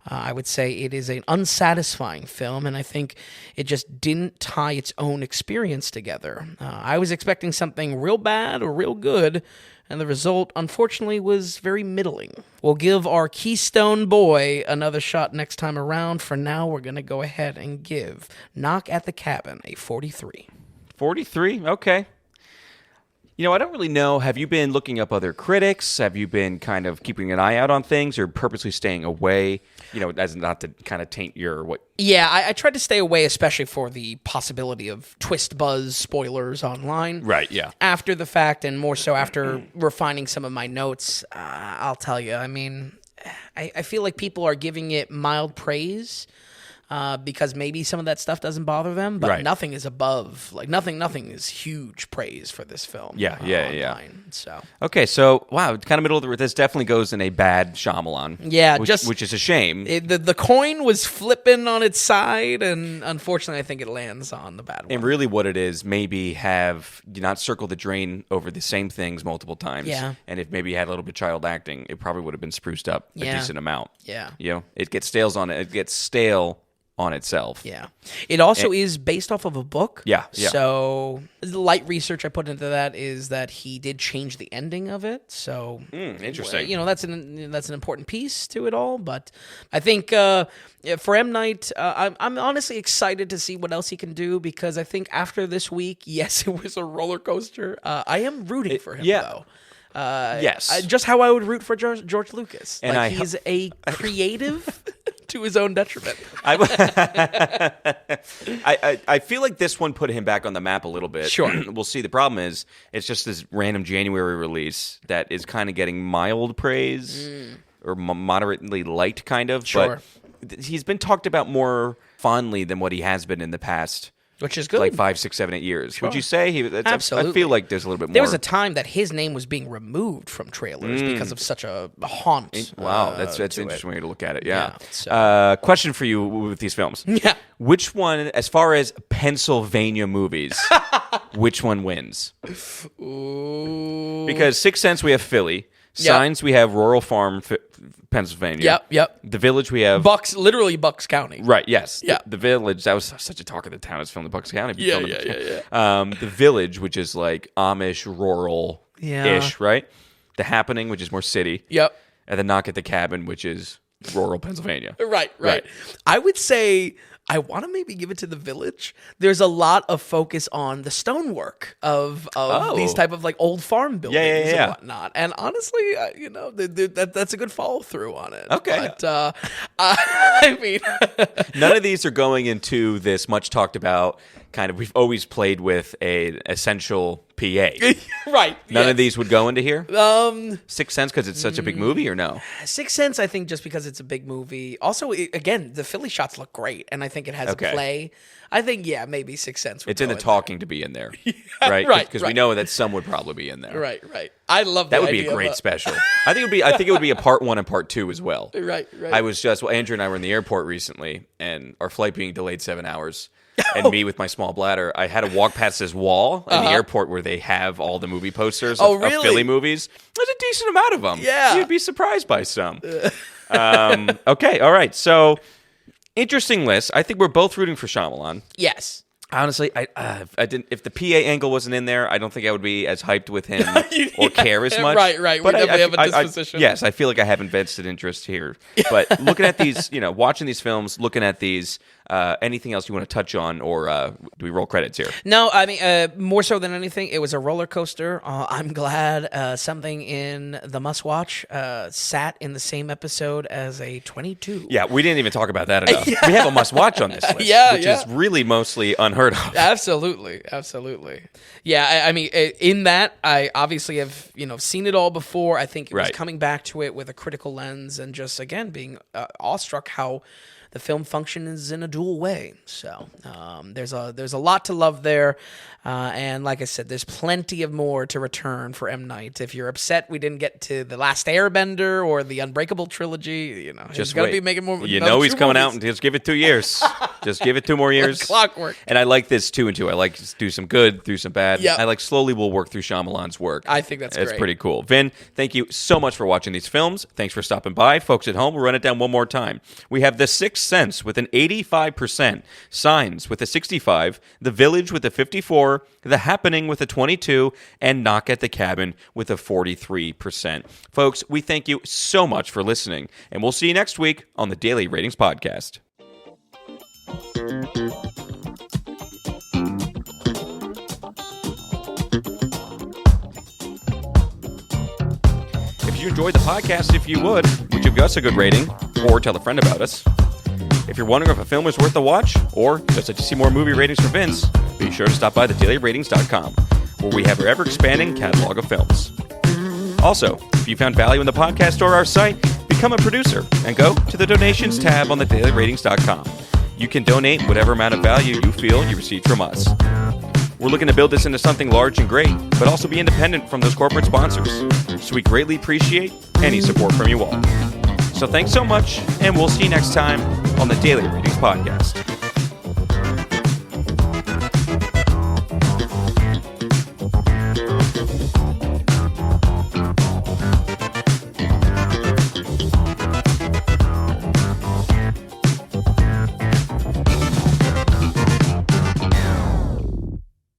I would say it is an unsatisfying film, and I think it just didn't tie its own experience together. I was expecting something real bad or real good, and the result, unfortunately, was very middling. We'll give our Keystone Boy another shot next time around. For now, we're going to go ahead and give Knock at the Cabin a 43.
43? Okay. I don't really know. Have you been looking up other critics? Have you been kind of keeping an eye out on things or purposely staying away, as not to kind of taint your what?
Yeah, I tried to stay away, especially for the possibility of twist buzz spoilers online.
Right, yeah.
After the fact, and more so after refining some of my notes, I'll tell you, I feel like people are giving it mild praise. Because maybe some of that stuff doesn't bother them, but nothing is above, nothing is huge praise for this film.
Yeah.
So
okay, so wow, kind of middle of the. This definitely goes in a bad Shyamalan.
Yeah,
which is a shame.
The coin was flipping on its side, and unfortunately, I think it lands on the bad one.
And really, what it is, maybe do not circle the drain over the same things multiple times.
Yeah.
And if maybe you had a little bit of child acting, it probably would have been spruced up a decent amount.
Yeah.
It gets stale on itself.
Yeah. It also is based off of a book.
Yeah.
So the light research I put into that is that he did change the ending of it. So
interesting.
That's an important piece to it all. But I think for M. Night, I'm honestly excited to see what else he can do, because I think after this week, yes, it was a roller coaster. I am rooting for him though.
Yes.
Just how I would root for George Lucas.
And
he's a creative to his own detriment.
I feel like this one put him back on the map a little bit.
Sure.
We'll see. The problem is it's just this random January release that is kind of getting mild praise or moderately light kind of.
Sure.
But he's been talked about more fondly than what he has been in the past.
Which is good.
Like 5, 6, 7, 8 years.
Sure.
Would you say?
Absolutely.
I feel like there's a little bit more.
There was a time that his name was being removed from trailers because of such a haunt.
Wow, that's an interesting way to look at it. Yeah. Question for you with these films.
Yeah.
Which one, as far as Pennsylvania movies, which one wins?
Ooh.
Because Sixth Sense, we have Philly. Signs, we have Rural Farm, Pennsylvania.
Yep.
The Village, we have
literally Bucks County.
Right. Yes.
Yeah.
The Village. That was such a talk of the town. It's filmed in Bucks County.
Yeah.
The Village, which is like Amish, rural-ish, right? The Happening, which is more city.
Yep.
And then Knock at the Cabin, which is rural Pennsylvania.
Right. I would say I want to maybe give it to The Village. There's a lot of focus on the stonework of these type of like old farm buildings and whatnot. And honestly, that's a good follow through on it.
Okay.
But I mean,
none of these are going into this much talked about kind of, we've always played with a essential PA.
Right.
None of these would go into here? Sixth Sense because it's such a big
Mm.
movie, or no?
Sixth Sense, I think, just because it's a big movie. Also, again, the Philly shots look great, and I think it has a play. I think, maybe Sixth Sense would
It's in the
go
talking to be in there, right?
Right,
Because we know that some would probably be in there.
Right. I love
that.
The
Would be
idea
a great
of
special. I think it would be a part 1 and part 2 as well.
Right.
I was Andrew and I were in the airport recently, and our flight being delayed 7 hours. And me with my small bladder, I had to walk past this wall in the airport where they have all the movie posters of Philly movies. There's a decent amount of them.
Yeah.
You'd be surprised by some. Okay, all right. So, interesting list. I think we're both rooting for Shyamalan.
Yes.
Honestly, I didn't. If the PA angle wasn't in there, I don't think I would be as hyped with him or care as much.
Right.
But
we definitely have a disposition.
Yes, I feel like I have invested interest here. But looking at these, watching these films, looking at these, anything else you want to touch on, or do we roll credits here?
No, I mean, more so than anything, it was a roller coaster. I'm glad something in the must watch sat in the same episode as a 22.
Yeah, we didn't even talk about that enough. We have a must watch on this list, which is really mostly unheard of.
Absolutely. Yeah, I mean, in that, I obviously have seen it all before. I think it was coming back to it with a critical lens and just again being awestruck how the film functions in a dual way. So there's a lot to love there. And like I said, there's plenty of more to return for M. Night. If you're upset we didn't get to The Last Airbender or the Unbreakable trilogy, he's going to be making more.
He's coming out, and just give it 2 years. Just give it 2 more years.
Clockwork.
And I like this 2 and 2. I like to do some good, do some bad.
Yep.
I like slowly we'll work through Shyamalan's work.
I think that's great.
It's pretty cool. Vin, thank you so much for watching these films. Thanks for stopping by. Folks at home, we'll run it down one more time. We have The Sixth Sense with an 85%, Signs with a 65, The Village with a 54, The Happening with a 22, and Knock at the Cabin with a 43%. Folks, we thank you so much for listening, and we'll see you next week on the Daily Ratings Podcast. If you enjoyed the podcast, if you would you give us a good rating or tell a friend about us? If you're wondering if a film is worth a watch or just like to see more movie ratings from Vince, be sure to stop by thedailyratings.com, where we have our ever-expanding catalog of films. Also, if you found value in the podcast or our site, become a producer and go to the donations tab on thedailyratings.com. You can donate whatever amount of value you feel you received from us. We're looking to build this into something large and great, but also be independent from those corporate sponsors. So we greatly appreciate any support from you all. So thanks so much, and we'll see you next time on the Daily Ratings Podcast.